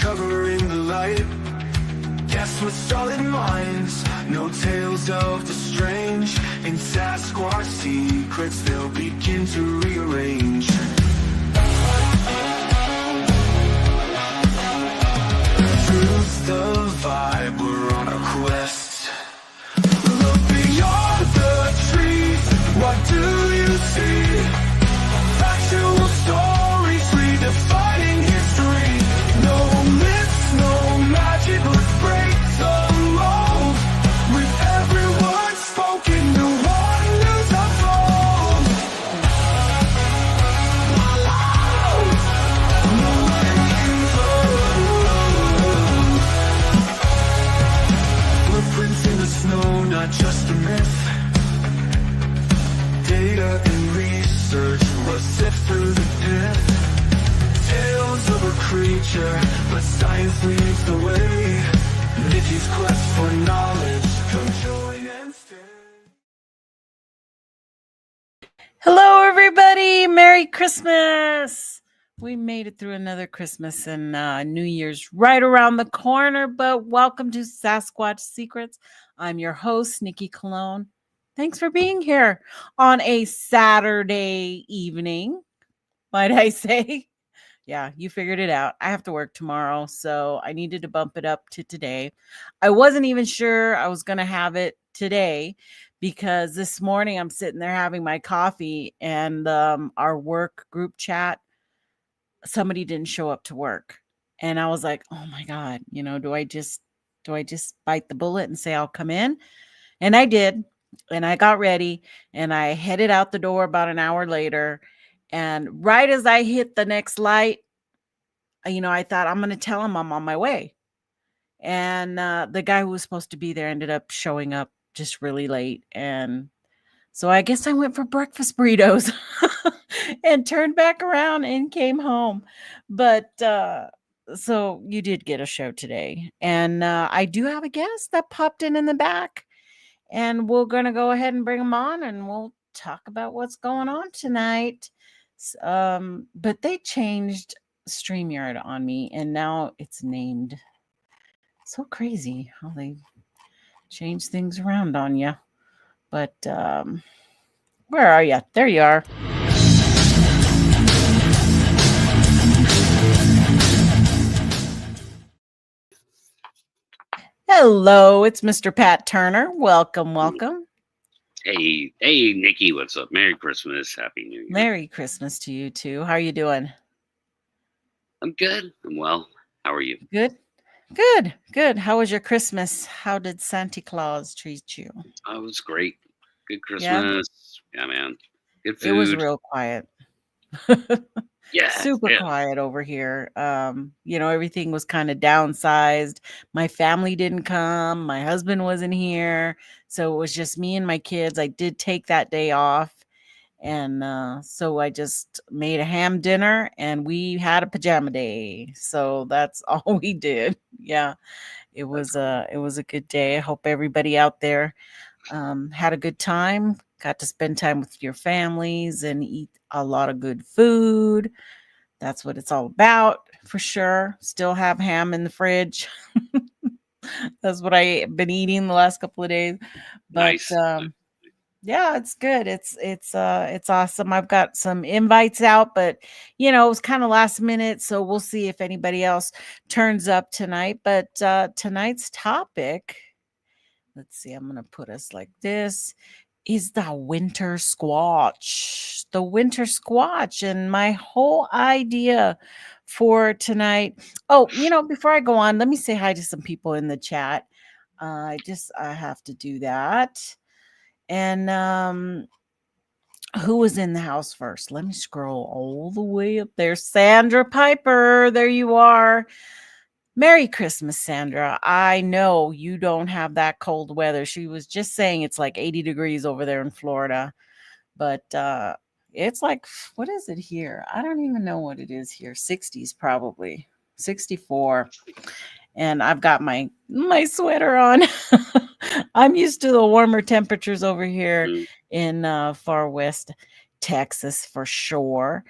covering the light. Guess with solid minds, no tales of the strange. In Sasquatch Secrets, they'll begin to rearrange. Truth's the vibe, we're on a quest. Look beyond the trees, what do you see? Factual stories redefining history. No myths, no magic, let's break the mold. With every word spoken, the wonders unfold. Footprints in the snow, not just a myth. Data and research will sift through the pith. Tales of a creature, but science leads the way. Nikki's quest for knowledge, come join and stand. Hello, everybody. Merry Christmas. We made it through another Christmas and New Year's right around the corner, but welcome to Sasquatch Secrets. I'm your host, Nikki Colon. Thanks for being here on a Saturday evening, might I say. Yeah, you figured it out. I have to work tomorrow, so I needed to bump it up to today. I wasn't even sure I was going to have it today because this morning I'm sitting there having my coffee and our work group chat, somebody didn't show up to work. And I was like, oh my God, do I just bite the bullet and say I'll come in? And I did. And I got ready and I headed out the door about an hour later. And right as I hit the next light, I thought I'm going to tell him I'm on my way. And the guy who was supposed to be there ended up showing up just really late. And so I guess I went for breakfast burritos and turned back around and came home. But so you did get a show today. And I do have a guest that popped in the back. And we're going to go ahead and bring him on and we'll talk about what's going on tonight. But they changed STREAMYARD on me and now it's named. So crazy how they change things around on you. But where are you? There you are. Hello, it's Mr. Pat Turner. Welcome. Hey, Nikki, what's up? Merry Christmas. Happy New Year. Merry Christmas to you too. How are you doing? I'm good. I'm well. How are you? Good. How was your Christmas? How did Santa Claus treat you? Oh, it was great. Good Christmas. Yeah, man. Good food. It was real quiet. Yeah. Super quiet over here. Everything was kind of downsized. My family didn't come. My husband wasn't here. So it was just me and my kids. I did take that day off. And so I just made a ham dinner and we had a pajama day. So that's all we did. Yeah, it was a good day. I hope everybody out there had a good time, got to spend time with your families and eat a lot of good food. That's what it's all about for sure. Still have ham in the fridge. That's what I've been eating the last couple of days. But nice. Yeah, it's good. It's awesome. I've got some invites out, but it was kind of last minute, so we'll see if anybody else turns up tonight. But tonight's topic, let's see, I'm gonna put us like this, is the Winter Squatch. The Winter Squatch, and my whole idea for tonight. Oh, before I go on, let me say hi to some people in the chat. I have to do that. And who was in the house first? Let me scroll all the way up there. Sandra Piper, there you are. Merry Christmas, Sandra. I know you don't have that cold weather. She was just saying it's like 80 degrees over there in Florida. But it's like, what is it here? I don't even know what it is here. 60s probably. 64. And I've got my sweater on. I'm used to the warmer temperatures over here in far west Texas for sure.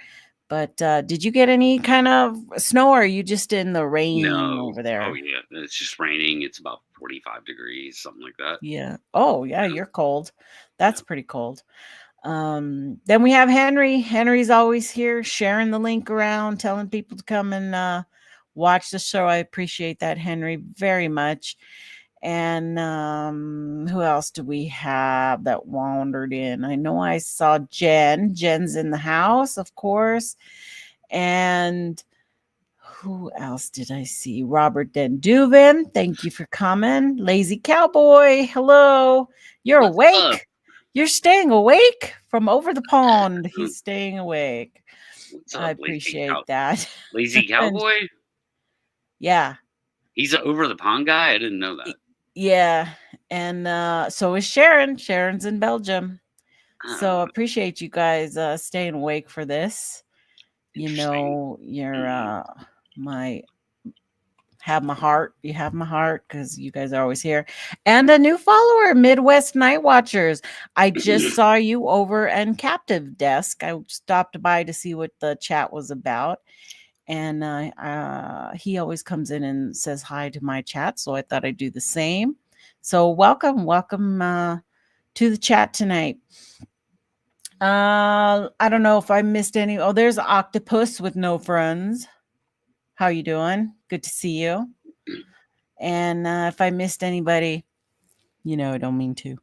But did you get any kind of snow, or are you just in the rain No. over there? Oh yeah, it's just raining. It's about 45 degrees, something like that. Yeah. Oh, yeah, Yeah. you're cold. That's pretty cold. Then we have Henry. Henry's always here, sharing the link around, telling people to come and watch the show. I appreciate that, Henry, very much. And who else do we have that wandered in? I know I saw Jen. Jen's in the house, of course. And who else did I see? Robert Denduvin. Thank you for coming. Lazy Cowboy. Hello. You're What's awake. up? You're staying awake from over the pond. He's staying awake. What's I up, appreciate that. Lazy And Cowboy? yeah. He's an over the pond guy? I didn't know that. Yeah. And so is Sharon. Sharon's in Belgium. So appreciate you guys staying awake for this. You know, you're my have my heart. You have my heart because you guys are always here. And a new follower, Midwest Night Watchers. I just saw you over and Captive Desk. I stopped by to see what the chat was about. And he always comes in and says hi to my chat. So I thought I'd do the same. So welcome to the chat tonight. I don't know if I missed any. Oh, there's Octopus with no friends. How you doing? Good to see you. And if I missed anybody, I don't mean to.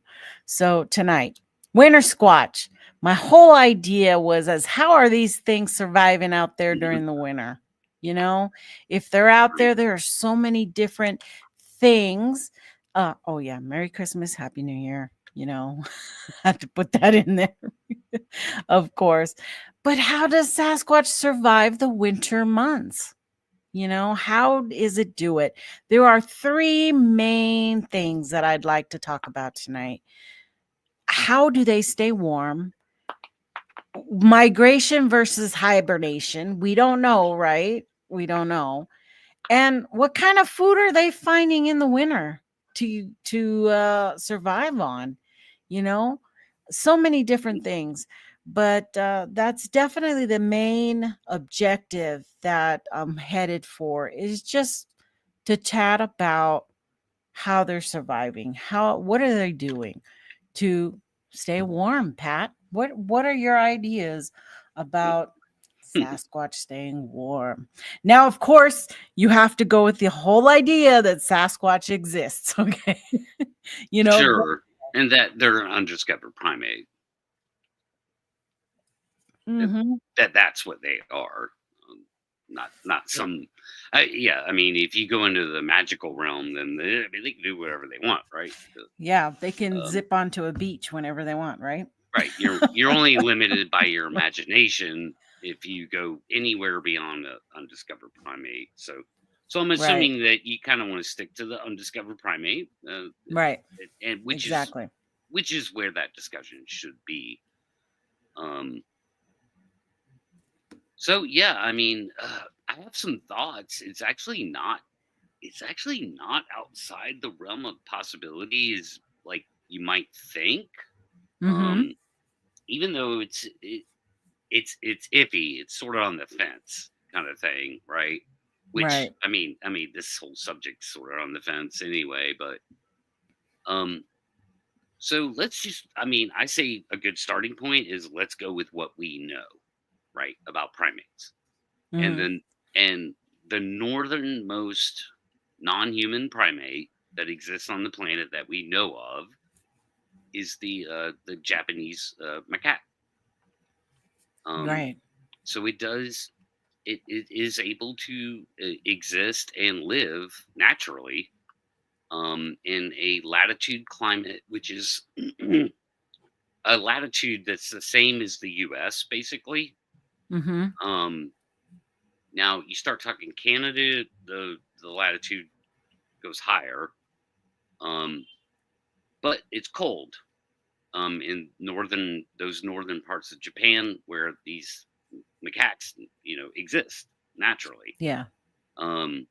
So tonight, Winter Squatch. My whole idea was as how are these things surviving out there during the winter? If they're out there, there are so many different things. Oh yeah, Merry Christmas, Happy New Year. I have to put that in there, of course. But how does Sasquatch survive the winter months? How does it do it? There are three main things that I'd like to talk about tonight. How do they stay warm? Migration versus hibernation. We don't know, right? We don't know. And what kind of food are they finding in the winter to survive on? So many different things. But that's definitely the main objective that I'm headed for is just to chat about how they're surviving. What are they doing to stay warm, Pat? What are your ideas about Sasquatch staying warm? Now, of course, you have to go with the whole idea that Sasquatch exists, okay? Sure. And that they're an undiscovered primate. That's what they are. Not some. Yeah, I mean, if you go into the magical realm, then they can do whatever they want, right? Yeah, they can zip onto a beach whenever they want, right? Right. You're only limited by your imagination if you go anywhere beyond the undiscovered primate. So I'm assuming that you kind of want to stick to the undiscovered primate, right? And which is where that discussion should be. So yeah, I mean, I have some thoughts. It's actually not outside the realm of possibilities like you might think. Even though it's iffy, it's sort of on the fence kind of thing, right? Which I mean, this whole subject's sort of on the fence anyway, but so let's just, I say a good starting point is let's go with what we know, right, about primates. And the northernmost non-human primate that exists on the planet that we know of is the Japanese macaque. Right. So it is able to exist and live naturally in a latitude climate, which is a latitude that's the same as the U.S. basically. Now you start talking Canada, the latitude goes higher, but it's cold in those northern parts of Japan where these macaques, exist naturally. Yeah. And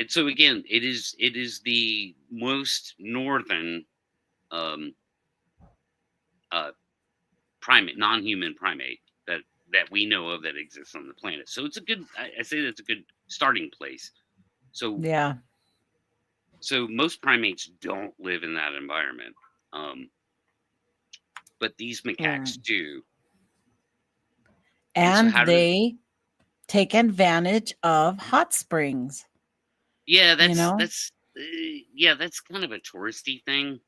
so again, it is the most northern primate, non-human primate that we know of that exists on the planet. So it's a good, I say that's a good starting place. So Yeah. So most primates don't live in that environment, but these macaques do. And so they take advantage of hot springs. Yeah, you know, that's kind of a touristy thing.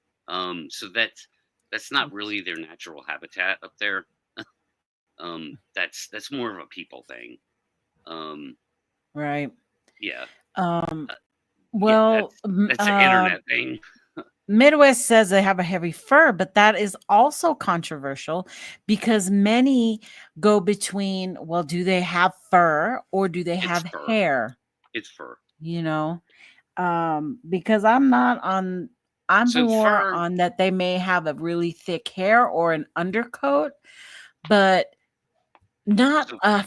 So that's not really their natural habitat up there. That's more of a people thing. right. Yeah. Well, that's an internet thing. Midwest says they have a heavy fur, but that is also controversial because many go between, well, do they have fur or do they have fur. hair? It's fur. Because I'm more fur, on that they may have a really thick hair or an undercoat, but not a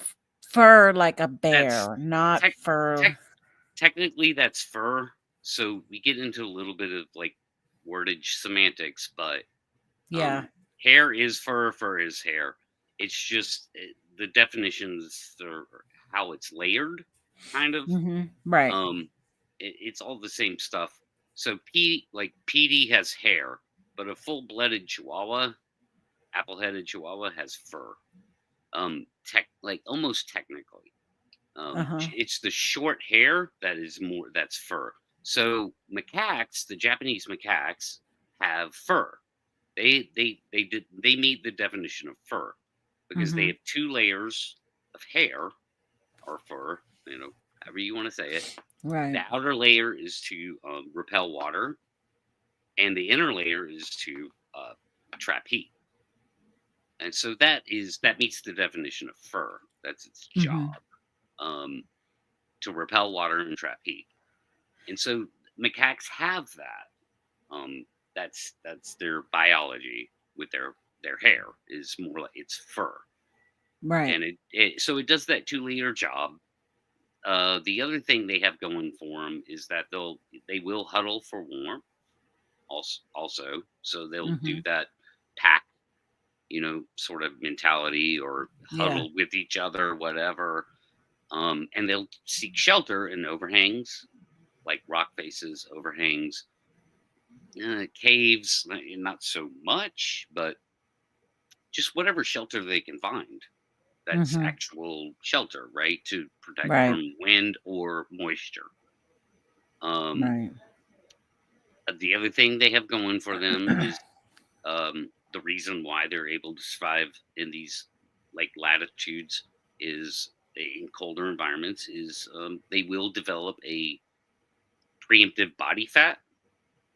fur like a bear, not fur. Technically, that's fur. So we get into a little bit of like wordage semantics, but hair is fur, fur is hair. It's just the definitions are how it's layered, kind of. Right. It's all the same stuff. So PD has hair, but a full-blooded Chihuahua, apple-headed Chihuahua, has fur. Almost technically. It's the short hair that's fur. So macaques, the Japanese macaques, have fur. They meet the definition of fur because they have 2 layers of hair or fur, however you want to say it. Right. The outer layer is to repel water, and the inner layer is to trap heat. And so that meets the definition of fur. That's its job. To repel water and trap heat. And so macaques have that. That's their biology with their hair is more like it's fur. Right. And so it does that 2-layer job. The other thing they have going for them is that they will huddle for warmth also. So they'll do that pack, sort of mentality or huddle with each other, whatever. And they'll seek shelter in overhangs, like rock faces, overhangs, caves, not so much, but just whatever shelter they can find. That's actual shelter, right? To protect from wind or moisture. Right. The other thing they have going for them is the reason why they're able to survive in these like latitudes is in colder environments is they will develop a preemptive body fat,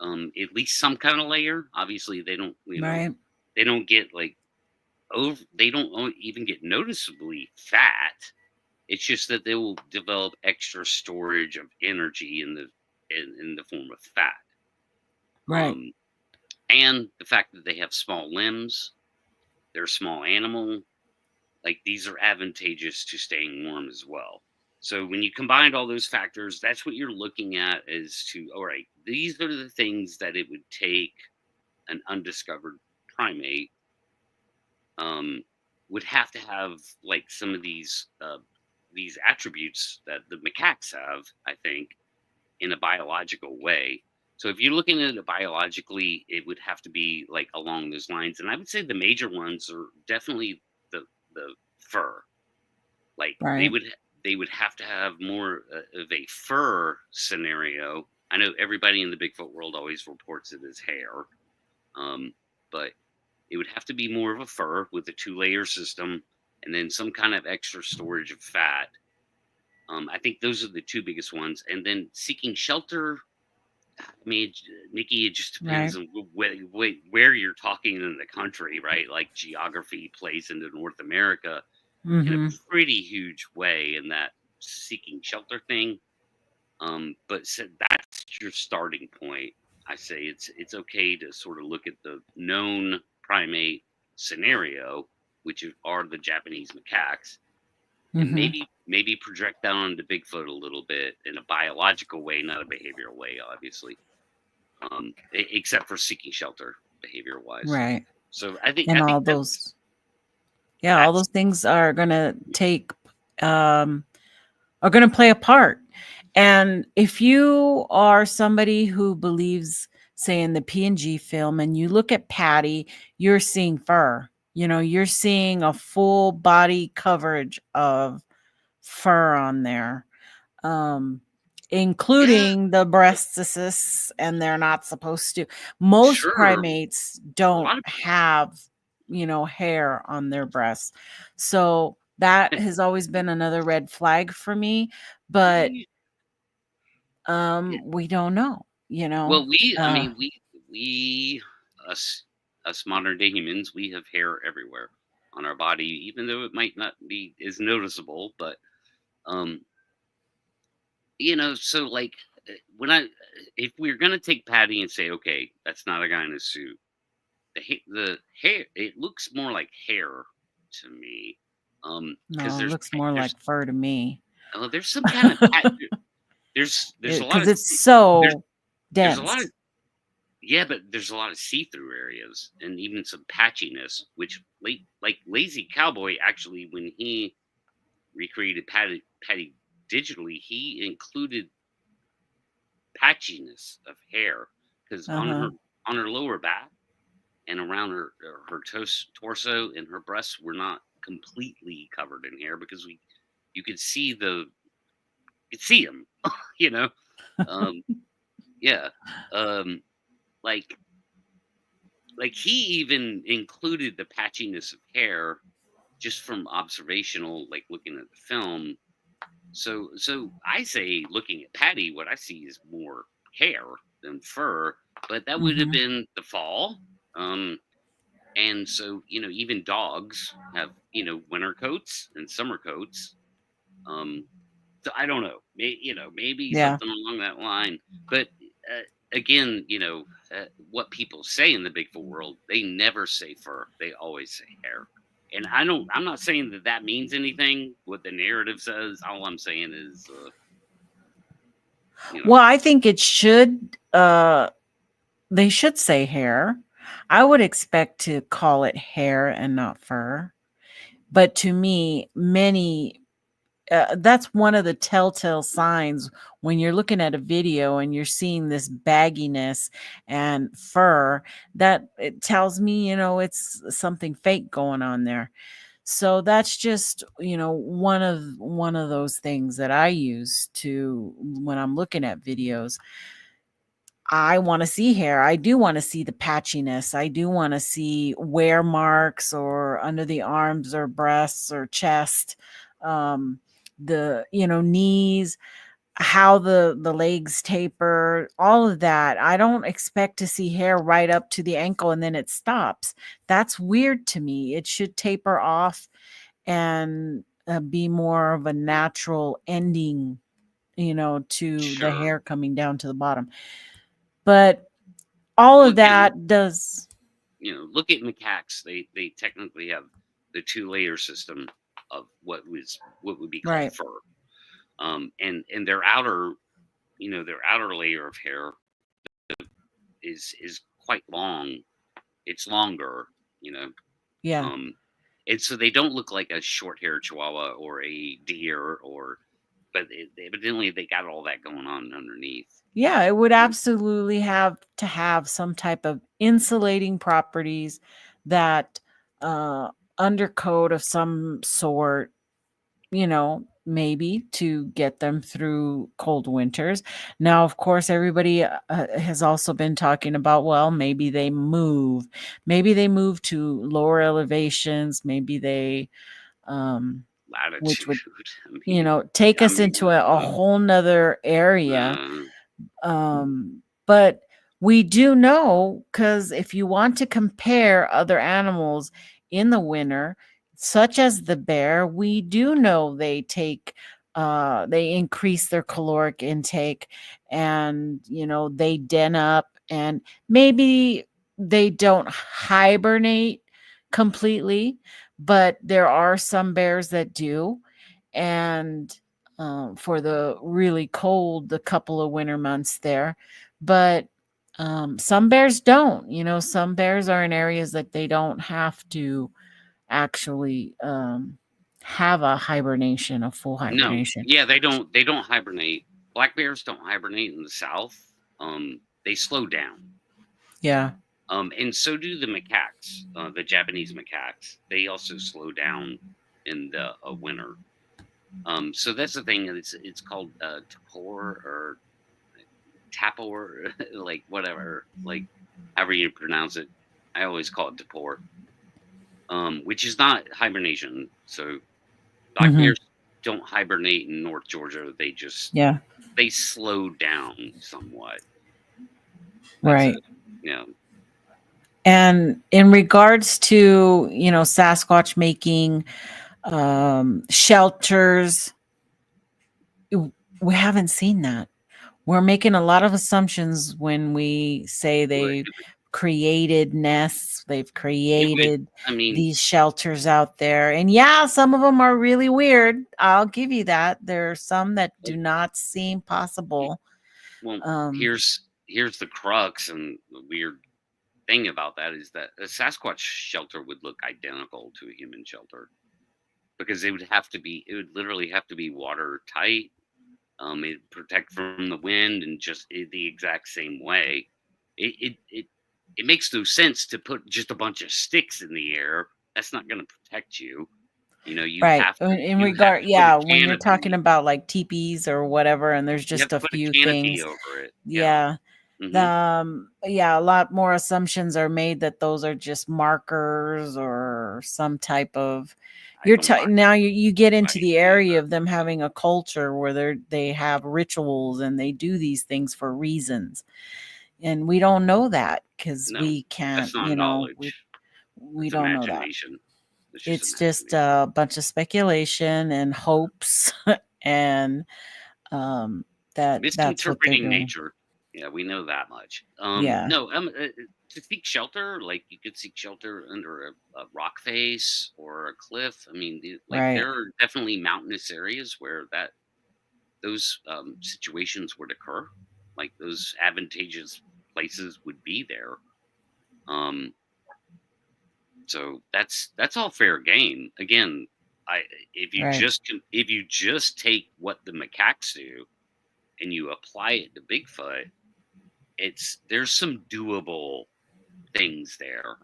at least some kind of layer. Obviously, they don't, they don't get like they don't even get noticeably fat. It's just that they will develop extra storage of energy in the form of fat. Right. And the fact that they have small limbs, they're a small animal, like these are advantageous to staying warm as well. So when you combine all those factors, that's what you're looking at as to, all right, these are the things that it would take an undiscovered primate would have to have like some of these attributes that the macaques have, I think, in a biological way. So if you're looking at it biologically, it would have to be like along those lines. And I would say the major ones are definitely the fur. Like they would have to have more of a fur scenario. I know everybody in the Bigfoot world always reports it as hair, but it would have to be more of a fur with a 2-layer system and then some kind of extra storage of fat. I think those are the 2 biggest ones. And then seeking shelter, I mean, Nikki, it just depends on where you're talking in the country, right? Like geography plays into North America in a pretty huge way in that seeking shelter thing. But that's your starting point. I say it's okay to sort of look at the known primate scenario, which are the Japanese macaques, and maybe project that onto Bigfoot a little bit in a biological way, not a behavioral way, obviously. Except for seeking shelter, behavior wise. Right. So I think all those Yeah, all those things are going to are going to play a part. And if you are somebody who believes, say, in the PNG film, and you look at Patty, you're seeing fur. You're seeing a full body coverage of fur on there, including the breasts, and they're not supposed to. Most primates don't have, hair on their breasts. So that has always been another red flag for me. But we don't know, Well, we us modern day humans, we have hair everywhere on our body, even though it might not be as noticeable. But so like if we're gonna take Patty and say, okay, that's not a guy in a suit, the hair, it looks more like hair to me. No, it looks more like fur to me. Oh, there's some kind of there's a lot because it's so dense. There's a lot of, yeah, but there's a lot of see-through areas and even some patchiness, which like Lazy Cowboy actually, when he recreated Patty digitally, he included patchiness of hair because on her lower back and around her torso and her breasts were not completely covered in hair because you could see them, yeah, like he even included the patchiness of hair just from observational, like looking at the film. So I say, looking at Patty, what I see is more hair than fur, but that would have been the fall. And so, even dogs have, winter coats and summer coats. So I don't know, maybe something along that line. But again, what people say in the Bigfoot world, they never say fur; they always say hair. And I'm not saying that means anything. What the narrative says, all I'm saying is, well, I think it should. They should say hair. I would expect to call it hair and not fur. But to me, that's one of the telltale signs when you're looking at a video and you're seeing this bagginess and fur, that it tells me, it's something fake going on there. So that's just, one of those things that I use to, when I'm looking at videos. I want to see hair. I do want to see the patchiness. I do want to see wear marks or under the arms or breasts or chest, the knees, how the legs taper, all of that. I don't expect to see hair right up to the ankle and then it stops. That's weird to me. It should taper off and be more of a natural ending, to the hair coming down to the bottom. But all of that does, look at macaques. They technically have the 2-layer system of what would be called fur. And their outer layer of hair is quite long. It's longer, Yeah. And so they don't look like a short-haired Chihuahua or a deer, but evidently they got all that going on underneath. Yeah, it would absolutely have to have some type of insulating properties, that undercoat of some sort, maybe to get them through cold winters. Now, of course, everybody has also been talking about, well, maybe they move to lower elevations. Maybe they, latitude, which would, take us into a whole nother area. But we do know, because if you want to compare other animals in the winter, such as the bear, we do know they increase their caloric intake, and they den up, and maybe they don't hibernate completely, but there are some bears that do. And for the really cold, the couple of winter months there. But some bears don't. Some bears are in areas that they don't have to actually have a hibernation, a full No, hibernation. yeah, they don't hibernate. Black bears don't hibernate in the South. They slow down. Yeah. And so do the macaques, the Japanese macaques. They also slow down in the winter. So that's the thing. It's called tapor or tapor, like whatever, like however you pronounce it. I always call it tapor, which is not hibernation. So black bears don't hibernate in North Georgia. They just they slow down somewhat. That's Right. it. Yeah. And in regards to, Sasquatch making shelters, we haven't seen that. We're making a lot of assumptions when we say they created nests, they've created these shelters out there. And yeah, some of them are really weird. I'll give you that. There are some that do not seem possible. Well, here's the crux and the weird thing about that is that a Sasquatch shelter would look identical to a human shelter because it would literally have to be watertight. It protect from the wind and just the exact same way. It makes no sense to put just a bunch of sticks in the air. That's not going to protect you. You right. have to. When you're talking about like teepees or whatever, and there's just a few things over it. Yeah. A lot more assumptions are made that those are just markers or some type of. Now you get into the area of them having a culture where they have rituals and they do these things for reasons, and we don't know that because we can't. That's not knowledge. We don't know that. It's just a bunch of speculation and hopes and that's what they're doing. Nature. Yeah, we know that much. No, to seek shelter, like you could seek shelter under a rock face or a cliff. I mean, there are definitely mountainous areas where those situations would occur. Like those advantageous places would be there. So that's all fair game. Again, if you just take what the macaques do and you apply it to Bigfoot, there's some doable things there,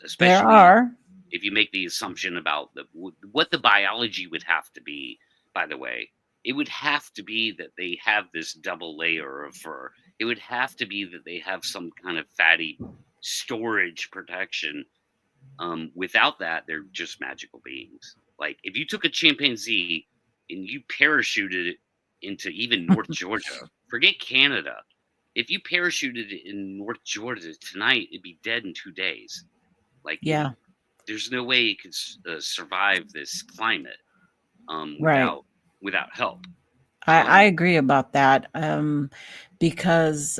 especially if you make the assumption about what the biology would have to be. By the way, it would have to be that they have this double layer of fur. It would have to be that they have some kind of fatty storage protection. Without that, they're just magical beings. Like if you took a chimpanzee and you parachuted it into even North Georgia, forget Canada. If you parachuted it in North Georgia tonight, it'd be dead in 2 days. Like, there's no way it could survive this climate without help. I agree about that because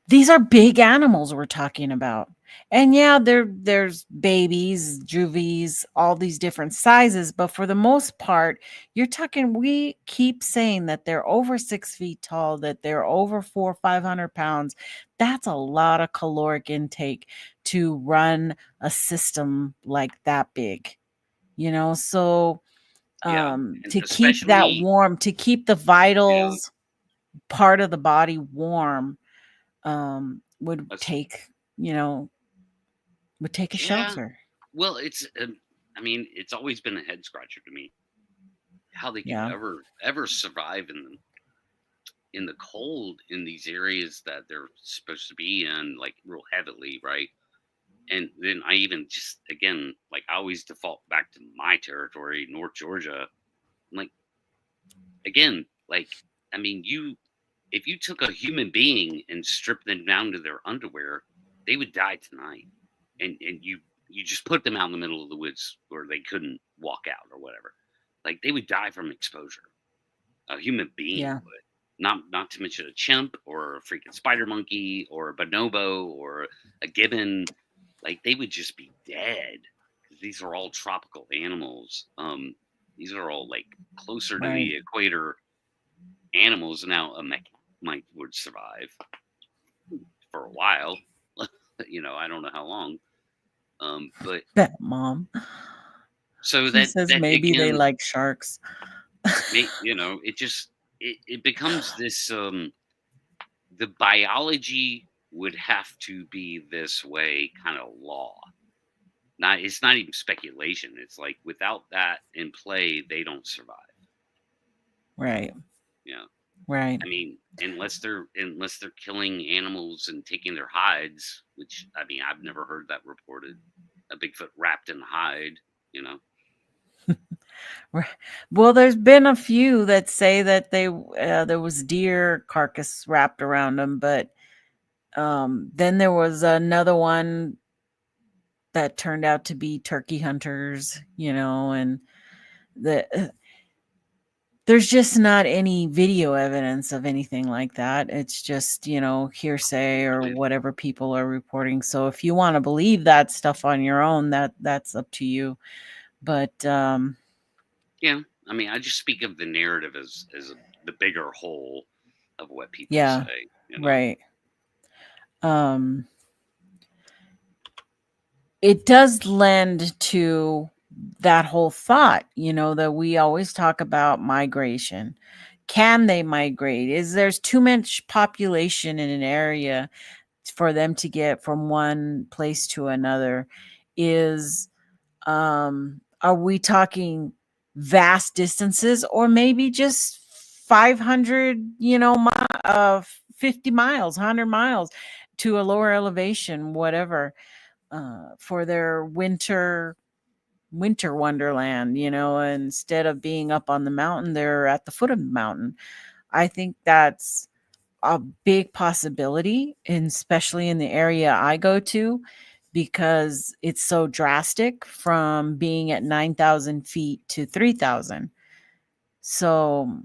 these are big animals we're talking about. And there's babies, juvies, all these different sizes. But for the most part, we keep saying that they're over 6 feet tall, that they're over 400 or 500 pounds. That's a lot of caloric intake to run a system like that big, so to keep that warm, to keep the vitals part of the body warm, would take a shelter. Well, it's always been a head scratcher to me how they can ever survive in the cold in these areas that they're supposed to be in, like real heavily, right? And then I even just again, like I always default back to my territory, North Georgia. Like again, like I mean, if you took a human being and stripped them down to their underwear, they would die tonight. And you just put them out in the middle of the woods where they couldn't walk out or whatever. Like they would die from exposure. A human being would. Not to mention a chimp or a freaking spider monkey or a bonobo or a gibbon. Like they would just be dead. These are all tropical animals. These are all like closer to the equator animals. Now a mech would survive for a while. You know, I don't know how long. But Bet mom. so She that says that maybe they again, like sharks. you know, it becomes this the biology would have to be this way kind of law. Not it's not even speculation. It's like without that in play, they don't survive. Right. You know, Right. I mean, unless they're killing animals and taking their hides, which I mean, I've never heard that reported. A Bigfoot wrapped in hide, you know. Well, there's been a few that say that there was deer carcass wrapped around them, but then there was another one that turned out to be turkey hunters, you know, and there's just not any video evidence of anything like that. It's just, you know, hearsay or whatever people are reporting. So if you want to believe that stuff on your own, that's up to you. But yeah, I mean, I just speak of the narrative as the bigger whole of what people yeah, say, you know. right. It does lend to that whole thought, you know, that we always talk about migration. Can they migrate? Is there's too much population in an area for them to get from one place to another? Is are we talking vast distances, or maybe just 500, you know, 50 miles, 100 miles to a lower elevation, whatever, for their winter wonderland, you know, instead of being up on the mountain, they're at the foot of the mountain. I think that's a big possibility, and especially in the area I go to, because it's so drastic from being at 9,000 feet to 3,000. So,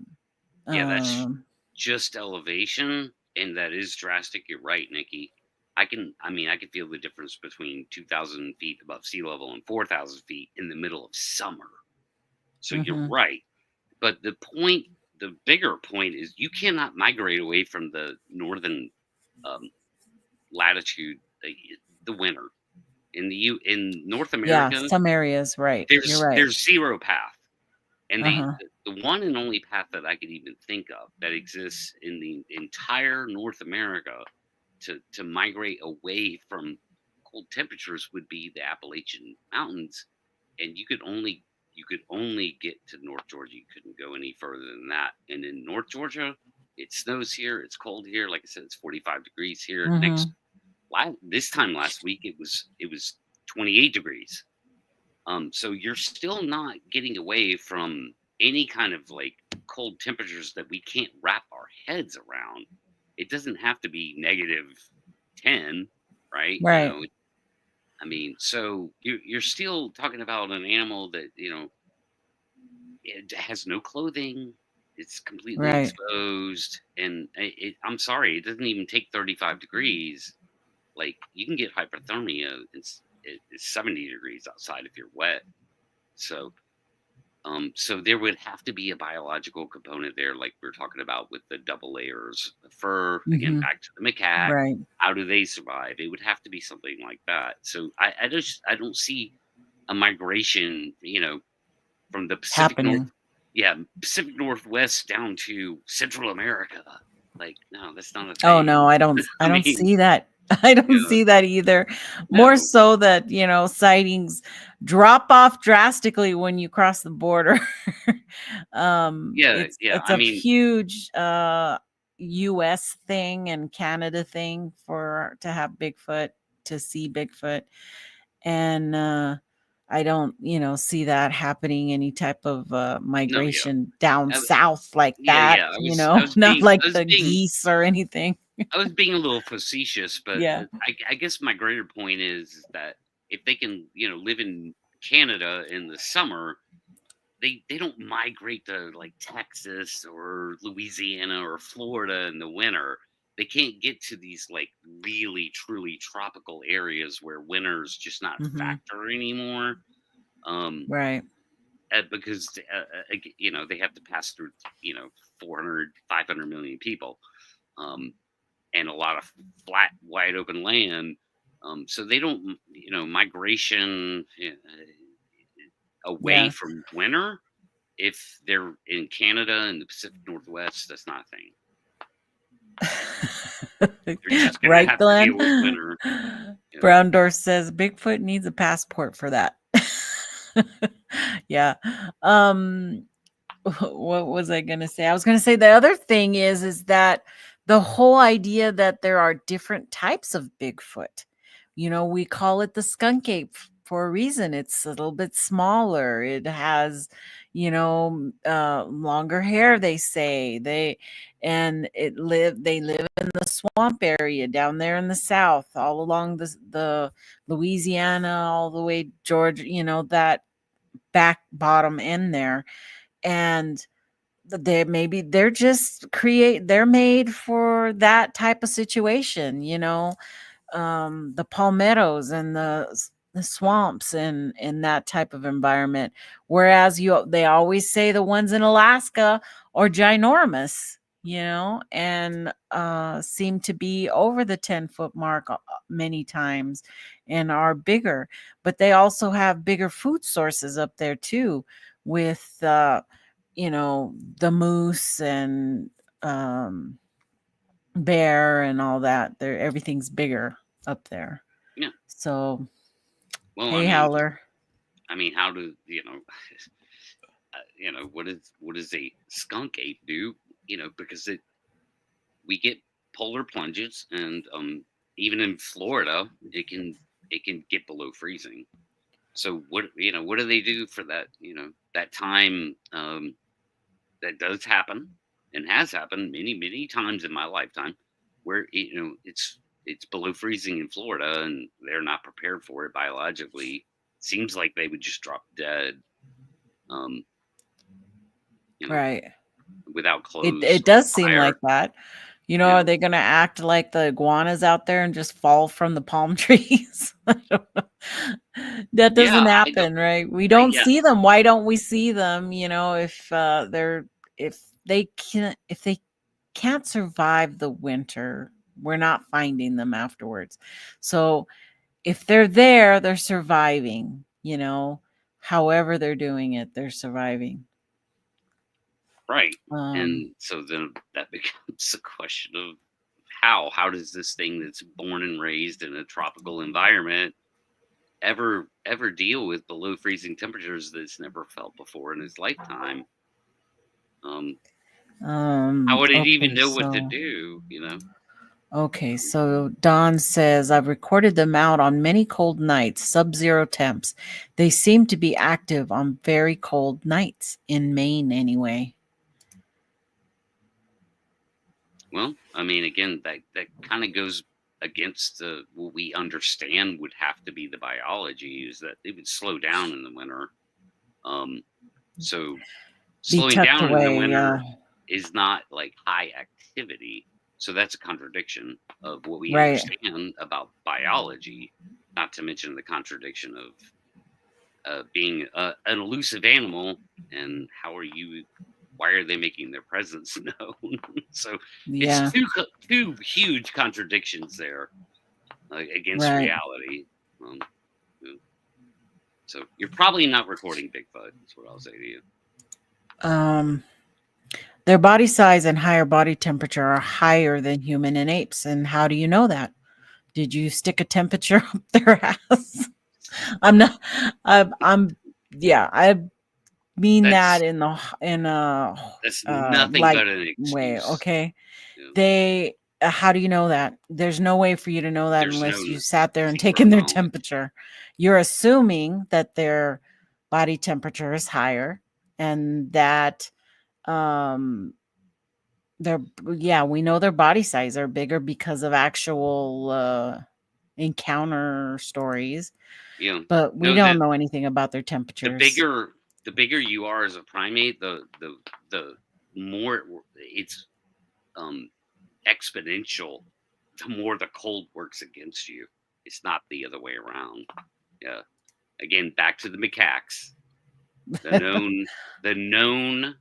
Yeah, that's um, just elevation, and that is drastic. You're right, Nikki. I mean, I can feel the difference between 2,000 feet above sea level and 4,000 feet in the middle of summer. So you're mhm. right. But the bigger point is you cannot migrate away from the northern um, latitude, the winter in North Yeah, America. some areas, right. You're right. There's zero path, and Uh-huh. the one and only path that I could even think of that exists in the entire North America to migrate away from cold temperatures would be the Appalachian Mountains, and you could only get to North Georgia. You couldn't go any further than that. And in North Georgia, it snows here. It's cold here. Like I said, it's 45 degrees here. Mhm. This time last week, it was 28 degrees. So you're still not getting away from any kind of like cold temperatures that we can't wrap our heads around. It doesn't have to be -10, right? You Right. know, I mean, so you're still talking about an animal that, you know, it has no clothing. It's completely Right. exposed, and I'm sorry, it doesn't even take 35 degrees. Like you can get hypothermia. It's 70 degrees outside if you're wet. So so there would have to be a biological component there, like we are talking about with the double layers of fur. Again, Mhm. back to the macaque. Right. How do they survive? It would have to be something like that. So I don't see a migration, you know, from the Pacific North, Happening. yeah, Pacific Northwest down to Central America. Like, no, that's not a Oh thing. no, I I don't mean, see that. I you don't know, see that either. More no, so that, you know, sightings drop off drastically when you cross the border. yeah, yeah. It's I a mean, huge US thing and Canada thing for to have Bigfoot, to see Bigfoot. And I don't, you know, see that happening any type of no, yeah. migration down I, south like yeah, that, yeah. you know, not I like was the geese or anything. I was being a little facetious, but Yeah. I guess my greater point is that if they can, you know, live in Canada in the summer, they don't migrate to like Texas or Louisiana or Florida in the winter. They can't get to these like really truly tropical areas where winter's just not a Hmm. factor anymore. Um, Right. because you know they have to pass through, you know, 400, 500 million people. Um, and a lot of flat, wide open land. So they don't, migration away from winter. If they're in Canada and the Pacific Northwest, that's not a thing. They're just gonna Right, have to Glenn? deal with winter. Brown Door says Bigfoot needs a passport for that. Yeah. What was I going to say? I was going to say the other thing is that the whole idea that there are different types of Bigfoot. We call it the skunk ape for a reason. It's a little bit smaller. It has, longer hair, they say. They live in the swamp area down there in the south, all along the Louisiana, all the way Georgia, that back bottom end there. And they're made for that type of situation, the palmettos and the swamps and that type of environment. Whereas they always say the ones in Alaska are ginormous, and seem to be over the 10-foot mark many times and are bigger. But they also have bigger food sources up there too, with the moose and bear and all that. Everything's bigger up there. Yeah. So, well, hey, Howler. How do what does a skunk ape do? Because we get polar plunges, and even in Florida, it can get below freezing. So what do they do for that? That time that does happen and has happened many times in my lifetime, where it's below freezing in Florida and they're not prepared for it biologically. Seems like they would just drop dead. Right. Without clothes. It does seem like that. Are they going to act like the iguanas out there and just fall from the palm trees? I don't know. That doesn't happen, right? We don't see them. Why don't we see them? If they can't survive the winter, we're not finding them afterwards. So if they're there, they're surviving. However they're doing it, they're surviving. Right. And so then that becomes a question of how does this thing that's born and raised in a tropical environment ever deal with below freezing temperatures that it's never felt before in its lifetime? How would it even know what to do, Okay, so Don says, I've recorded them out on many cold nights, sub-zero temps. They seem to be active on very cold nights, in Maine anyway. Well, again, that kind of goes against what we understand would have to be the biology, is that they would slow down in the winter. So slowing down in the winter is not like high activity. So that's a contradiction of what we understand about biology, not to mention the contradiction of being an elusive animal, and why are they making their presence known? So it's two huge contradictions there against reality. So you're probably not recording Bigfoot, is what I'll say to you. Their body size and higher body temperature are higher than human and apes. And how do you know that? Did you stick a temperature up their ass? I mean that in a that's nothing but an excuse. Way. Okay. Yeah. How do you know that? There's no way for you to know that unless you sat there and taken their temperature. You're assuming that their body temperature is higher and that we know their body size are bigger because of actual encounter stories. Yeah. But we don't know anything about their temperatures. The bigger you are as a primate, the more it's exponential. The more the cold works against you. It's not the other way around. Yeah. Again, back to the macaques. The known,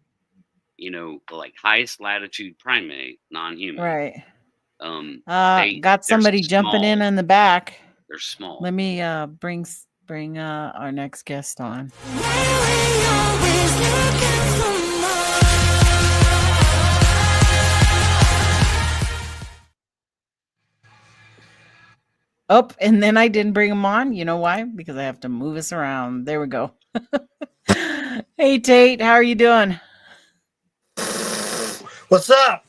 like highest latitude primate, non-human. Right. Got somebody jumping in the back. They're small. Let me bring our next guest on. Oh, and then I didn't bring him on. You know why? Because I have to move us around. There we go. Hey, Tate, how are you doing? What's up?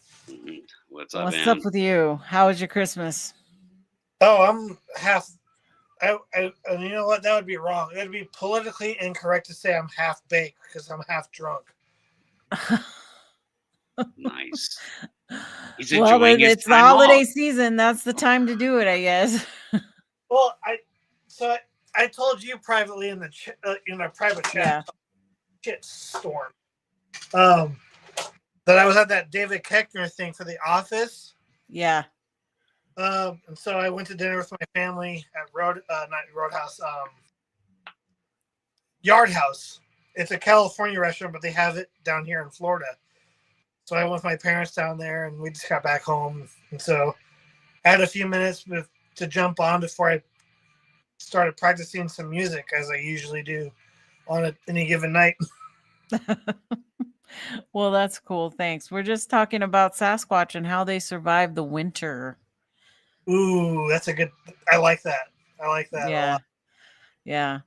What's up, What's man? up with you? How was your Christmas? Oh, I'm half. And you know what? That would be wrong. It would be politically incorrect to say I'm half baked because I'm half drunk. Nice. He's Well, enjoying his it's the time holiday off. season. That's the time to do it, I guess. Well, I told you privately in the in our private chat. Yeah. Shit storm. That I was at that David Koechner thing for The Office. Yeah. And so I went to dinner with my family at Yard House. It's a California restaurant, but they have it down here in Florida. So I went with my parents down there, and we just got back home. And so I had a few minutes to jump on before I started practicing some music, as I usually do on any given night. Well, that's cool. Thanks. We're just talking about Sasquatch and how they survive the winter. Ooh, that's a good. I like that. I like that a Yeah. lot. Yeah.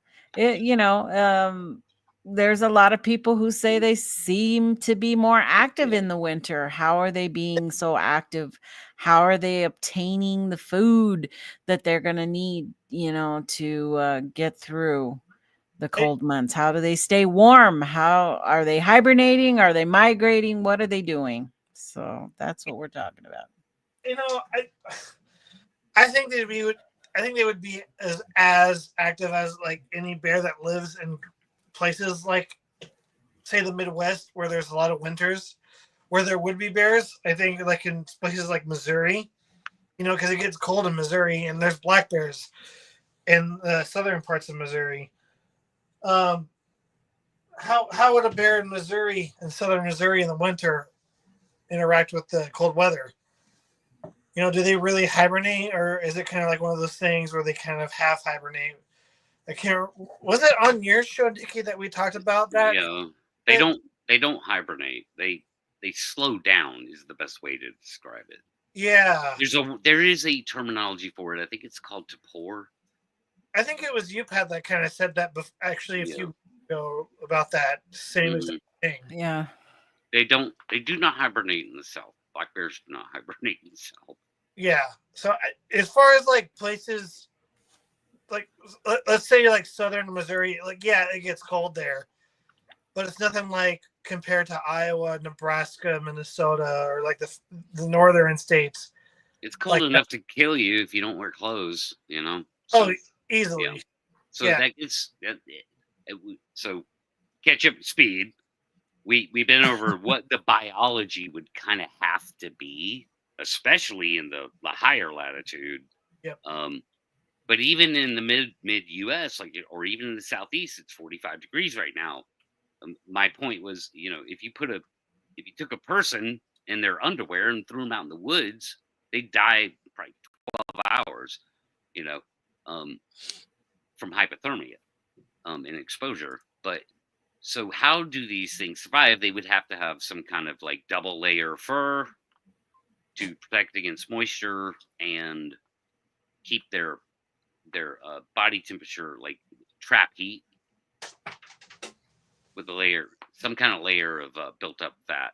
There's a lot of people who say they seem to be more active in the winter. How are they being so active? How are they obtaining the food that they're going to need, to get through the cold months? How do they stay warm? How are they hibernating? Are they migrating? What are they doing? So that's what we're talking about. I think they would be as active as like any bear that lives in places like, say, the Midwest, where there's a lot of winters, where there would be bears. I think like in places like Missouri, because it gets cold in Missouri, and there's black bears in the southern parts of Missouri. How would a bear in southern Missouri in the winter interact with the cold weather? Do they really hibernate, or is it kind of like one of those things where they kind of half hibernate? Was it on your show, Nikki, that we talked about that? Yeah, they don't hibernate. They slow down is the best way to describe it. Yeah. There is a terminology for it. I think it's called to pour. I think it was you, Pat, that kind of said that actually a few weeks ago about that same thing. Yeah. They do not hibernate in the South. Black bears do not hibernate in the South. Yeah. So as far as like places, like let's say like southern Missouri, like yeah, it gets cold there, but it's nothing like compared to Iowa, Nebraska, Minnesota, or like the northern states. It's cold like enough to kill you if you don't wear clothes. So, easily. Yeah. So that gets so catch up speed. We've been over what the biology would kind of have to be, especially in the higher latitude. Yep. But even in the mid US, or even in the Southeast, it's 45 degrees right now. My point was, if you took a person in their underwear and threw them out in the woods, they'd die probably 12 hours, from hypothermia, and exposure. But so how do these things survive? They would have to have some kind of like double layer fur to protect against moisture and keep their body temperature, like trap heat, with some kind of layer of built up fat.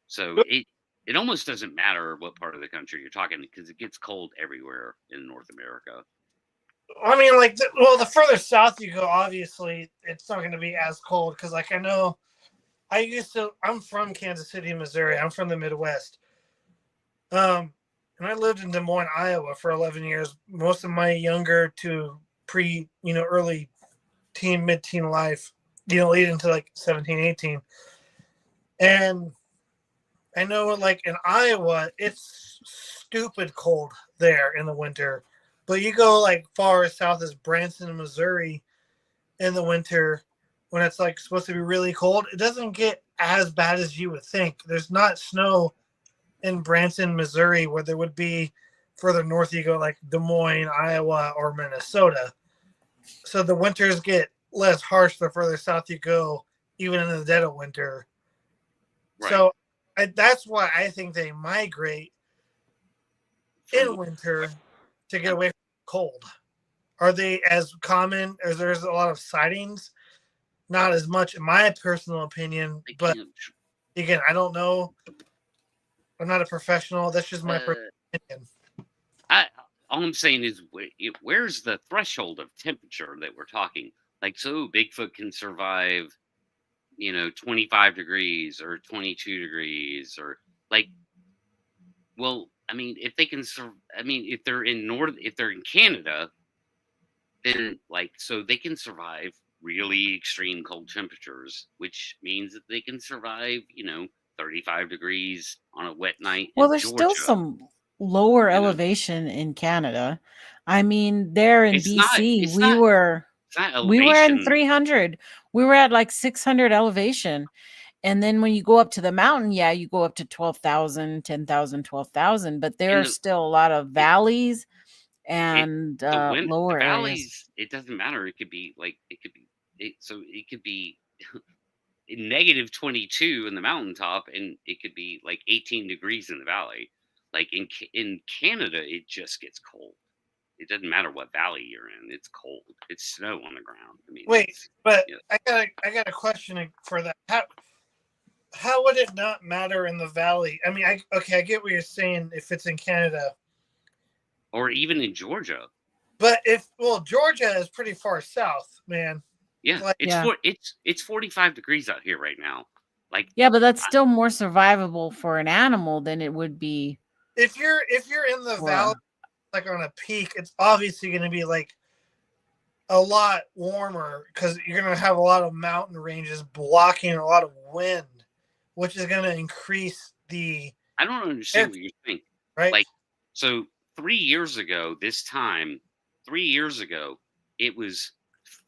So it almost doesn't matter what part of the country you're talking, because it gets cold everywhere in North America. I mean, like, the further south you go, obviously, it's not going to be as cold. Because, like, I know, I'm from Kansas City, Missouri. I'm from the Midwest. And I lived in Des Moines, Iowa for 11 years. Most of my younger to early teen, mid-teen life, leading to, like, 17, 18. And I know, like, in Iowa, it's stupid cold there in the winter. But you go like far as south as Branson, Missouri in the winter when it's like supposed to be really cold, it doesn't get as bad as you would think. There's not snow in Branson, Missouri, where there would be further north you go, like Des Moines, Iowa, or Minnesota. So the winters get less harsh the further south you go, even in the dead of winter. Right. So that's why I think they migrate in winter to get away from cold. Are they as common? Or there's a lot of sightings? Not as much, in my personal opinion. But again, I don't know. I'm not a professional. That's just my personal opinion. All I'm saying is, where's the threshold of temperature that we're talking? Like, so Bigfoot can survive, 25 degrees or 22 degrees, or like, well, I mean, if they can, if they're in Canada, then so they can survive really extreme cold temperatures, which means that they can survive, 35 degrees on a wet night. Well, in there's still Georgia. some lower elevation in Canada. I mean, there in BC, we were in 300. We were at like 600 elevation. And then when you go up to the mountain, yeah, you go up to 12,000, 10,000, 12,000. But there are still a lot of valleys and lower the valleys, areas. It doesn't matter. It could be negative 22 in the mountaintop, and it could be like 18 degrees in the valley. Like in Canada, it just gets cold. It doesn't matter what valley you're in; it's cold. It's snow on the ground. I mean, wait, but I got a question for that. How would it not matter in the valley? I mean, I get what you're saying if it's in Canada, or even in Georgia. But Georgia is pretty far south, man. Yeah, it's 45 degrees out here right now. Like, yeah, but that's still more survivable for an animal than it would be. If you're in the valley, like on a peak, it's obviously going to be like a lot warmer because you're going to have a lot of mountain ranges blocking a lot of wind, which is going to increase the. I don't understand what you think. Right. Like, so 3 years ago, it was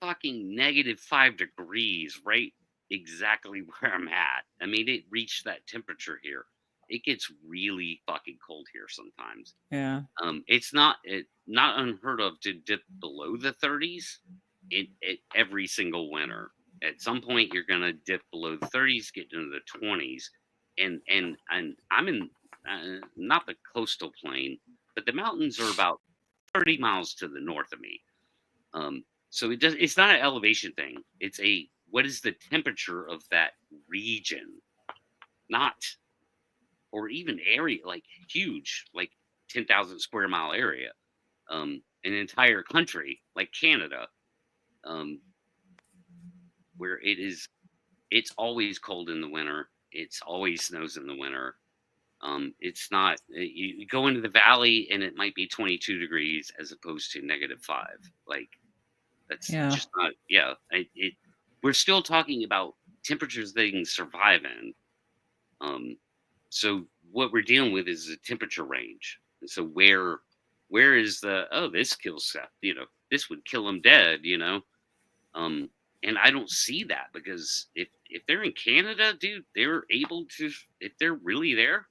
fucking -5 degrees, right? Exactly where I'm at. I mean, it reached that temperature here. It gets really fucking cold here sometimes. Yeah. It's not unheard of to dip below the 30s every single winter. At some point, you're gonna dip below the 30s, get into the 20s, and I'm in not the coastal plain, but the mountains are about 30 miles to the north of me. So it's not an elevation thing. It's what is the temperature of that region? Or even area, like huge, like 10,000 square mile area, an entire country like Canada, where it's always cold in the winter. It's always snows in the winter. It's not, you go into the valley and it might be 22 degrees as opposed to -5. Like, that's just not, we're still talking about temperatures they can survive in. So what we're dealing with is a temperature range. And so where is this kills, this would kill them dead, and I don't see that because if they're in Canada, dude, if they're really there,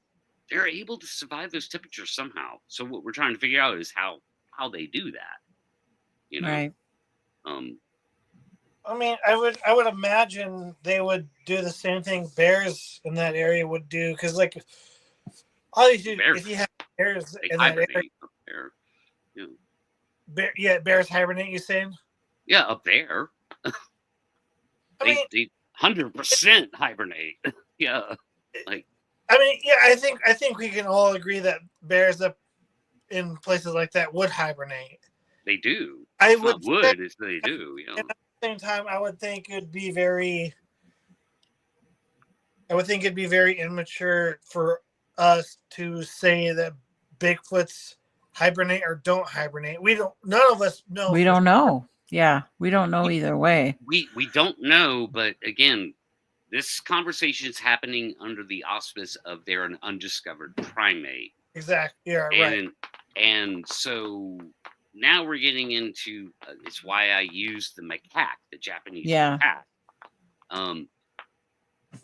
they're able to survive those temperatures somehow. So what we're trying to figure out is how they do that, Right. I mean, I would imagine they would do the same thing bears in that area would do, because like obviously if you have bears in that area, bears hibernate. You saying? Yeah, up there. They 100% hibernate. Yeah, like. I mean, yeah, I think we can all agree that bears up in places like that would hibernate. They do. They do. At the same time, I would think it'd be very immature for us to say that Bigfoots hibernate or don't hibernate. None of us know. We don't know. Yeah, we don't know either way. We don't know, but again, this conversation is happening under the auspice of they're an undiscovered primate. Exactly. Yeah, right. And so now we're getting into it's why I use the macaque, the Japanese macaque.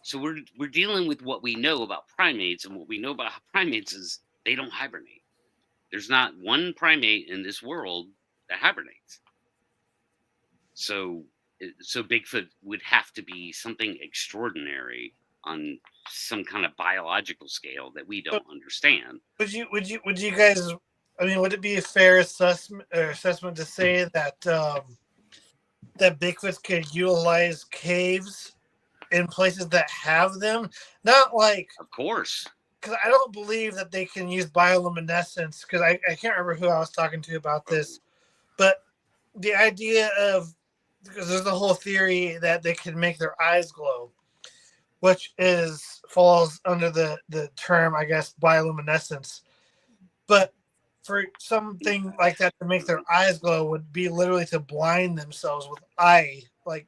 So we're dealing with what we know about primates, and what we know about primates is they don't hibernate. There's not one primate in this world that hibernates. So Bigfoot would have to be something extraordinary on some kind of biological scale that we don't understand. Would you guys? I mean, would it be a fair assessment to say that that Bigfoots could utilize caves in places that have them? Not like, of course, because I don't believe that they can use bioluminescence. Because I can't remember who I was talking to about this, but the idea of, because there's the whole theory that they can make their eyes glow, which falls under the term, I guess, bioluminescence. But for something like that to make their eyes glow would be literally to blind themselves with an eye kind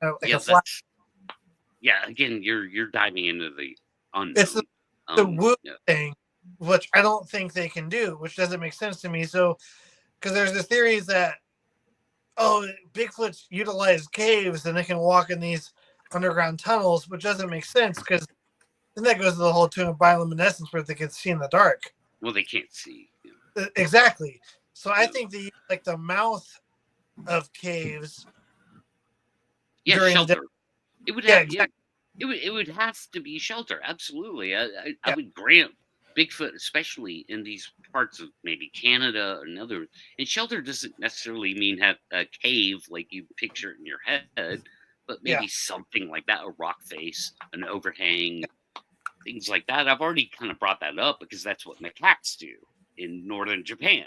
of like a flash. Yeah, again, you're diving into the unknown. It's the woo thing, which I don't think they can do, which doesn't make sense to me. So, because there's the theories that, Bigfoots utilize caves and they can walk in these underground tunnels, which doesn't make sense, because then that goes to the whole tune of bioluminescence where they can see in the dark. Well, they can't see. Exactly. So I think the mouth of caves. Yeah, shelter. It would have. Exactly. It would have to be shelter. Absolutely. I would grant Bigfoot, especially in these parts of maybe Canada and other. And shelter doesn't necessarily mean have a cave like you picture it in your head, but maybe something like that, a rock face, an overhang. Things like that. I've already kind of brought that up because that's what macaques do in northern Japan.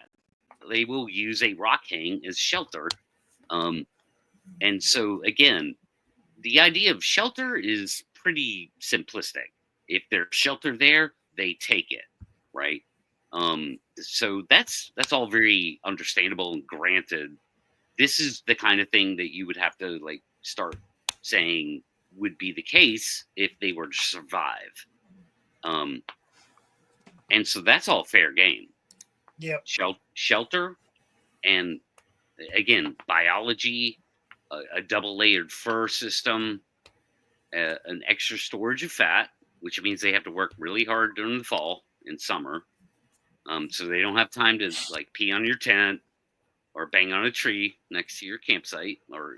They will use a rock hang as shelter. And so, again, the idea of shelter is pretty simplistic. If there's shelter there, they take it, right? So that's all very understandable and granted. This is the kind of thing that you would have to start saying would be the case if they were to survive. And so that's all fair game. Yep. Shelter, and again, biology, a double-layered fur system, an extra storage of fat, which means they have to work really hard during the fall and summer, so they don't have time to pee on your tent or bang on a tree next to your campsite, or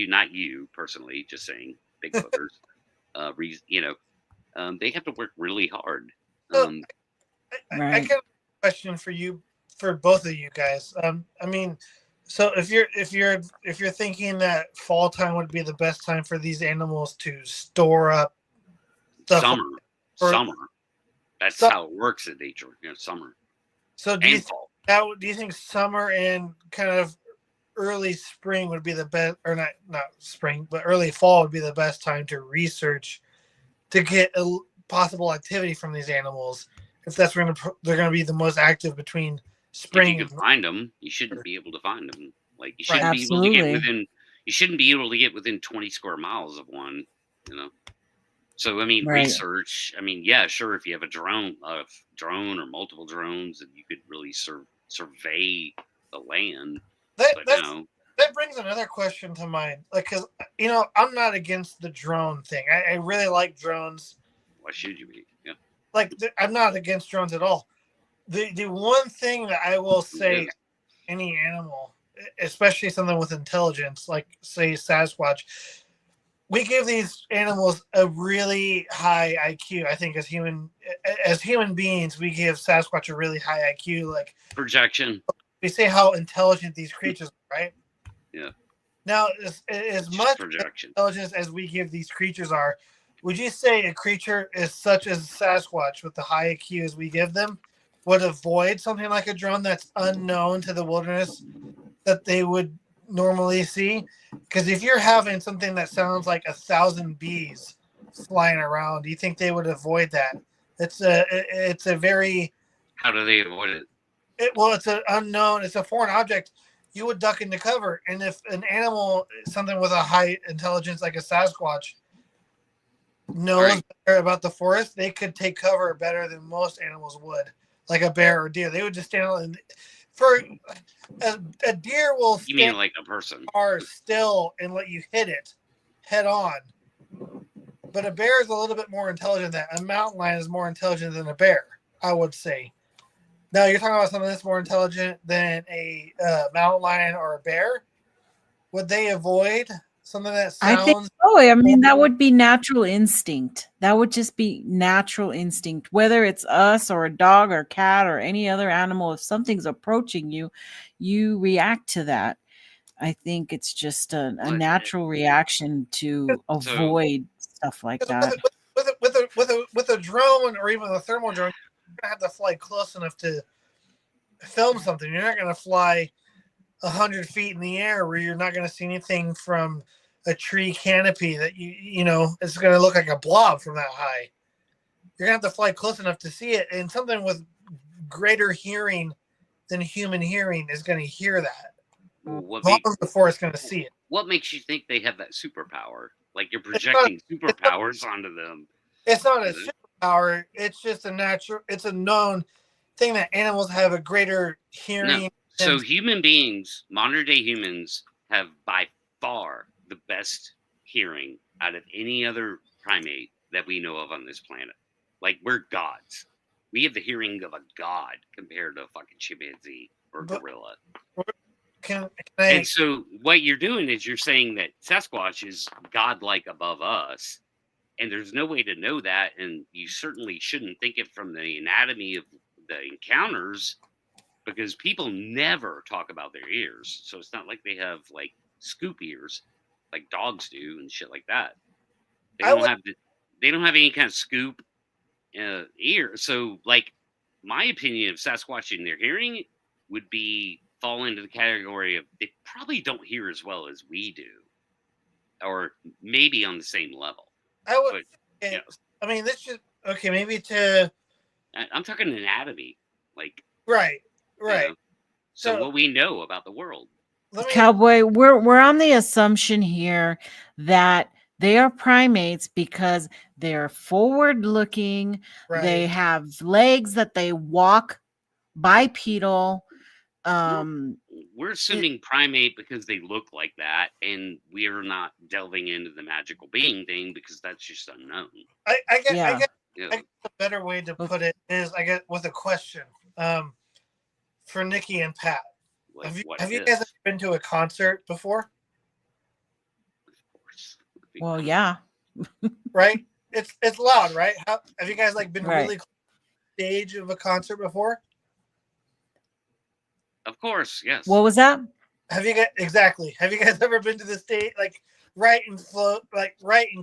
not you personally, just saying Bigfooters. They have to work really hard. I got a question for both of you guys. I mean, so if you're thinking that fall time would be the best time for these animals to store up stuff, summer. That's how it works in nature. Summer. So do you think summer and kind of early spring would be the best, or not spring, but early fall would be the best time to research to get a possible activity from these animals? If that's where they're going to be the most active between spring. If you can find them, you shouldn't be able to find them. You shouldn't be able Absolutely. to get within. You shouldn't be able to get within 20 square miles of one. So I mean, research. I mean, yeah, sure. If you have a drone or multiple drones, and you could really survey the land. That brings another question to mind. Because I'm not against the drone thing. I really like drones. Why should you be? Yeah. I'm not against drones at all. The one thing that I will say, any animal, especially something with intelligence, like say Sasquatch, we give these animals a really high IQ. I think as human beings, we give Sasquatch a really high IQ. Projection. We say how intelligent these creatures are, right? Yeah. Now, as much projection. Intelligence as we give these creatures are, would you say a creature as such as Sasquatch with the high IQ as we give them would avoid something like a drone that's unknown to the wilderness that they would normally see? Because if you're having something that sounds like 1,000 bees flying around, do you think they would avoid that? It's a very... How do they avoid it? It's an unknown. It's a foreign object. You would duck into cover. And if an animal, something with a high intelligence like a Sasquatch, knows better about the forest, they could take cover better than most animals would, like a bear or deer. They would just stand on. For a deer will stand, you mean like a person, are still and let you hit it head on. But a bear is a little bit more intelligent than that. A mountain lion is more intelligent than a bear, I would say. Now you're talking about something that's more intelligent than a mountain lion or a bear. Would they avoid something that I think sounds? so. I mean, that would be natural instinct. That would just be natural instinct. Whether it's us or a dog or cat or any other animal, if something's approaching you, you react to that. I think it's just a But, natural reaction to avoid stuff like that. With a drone or even a thermal drone, you're gonna have to fly close enough to film something. You're not gonna fly 100 feet in the air where you're not gonna see anything from a tree canopy that you know it's gonna look like a blob from that high. You're gonna have to fly close enough to see it, and something with greater hearing than human hearing is gonna hear that long before it's gonna see it. What makes you think they have that superpower? Like you're projecting superpowers onto them. It's not a superpower. It's just a natural. It's a known thing that animals have a greater hearing. No. So human beings, modern day humans, have by far the best hearing out of any other primate that we know of on this planet. Like we're gods. We have the hearing of a god compared to a fucking chimpanzee or gorilla. And so what you're doing is you're saying that Sasquatch is godlike above us. And there's no way to know that. And you certainly shouldn't think it from the anatomy of the encounters because people never talk about their ears. So it's not like they have like scoop ears like dogs do and shit like that. They don't have any kind of scoop ear. So like my opinion of Sasquatch in their hearing would be fall into the category of they probably don't hear as well as we do, or maybe on the same level. I would. But, you know, I mean, this should maybe to. I'm talking anatomy, like right. You know, so what we know about the world. Cowboy, we're on the assumption here that they are primates because they're forward looking. Right. They have legs that they walk bipedal. We're assuming primate because they look like that, and we're not delving into the magical being thing because that's just unknown. I guess a better way to put it is with a question for Nikki and Pat. Have you guys ever been to a concert before? Of course. Well, yeah. Right? It's loud, right? Have you guys been really close to the stage of a concert before? Of course, yes. What was that? Have you guys ever been to the stage, right and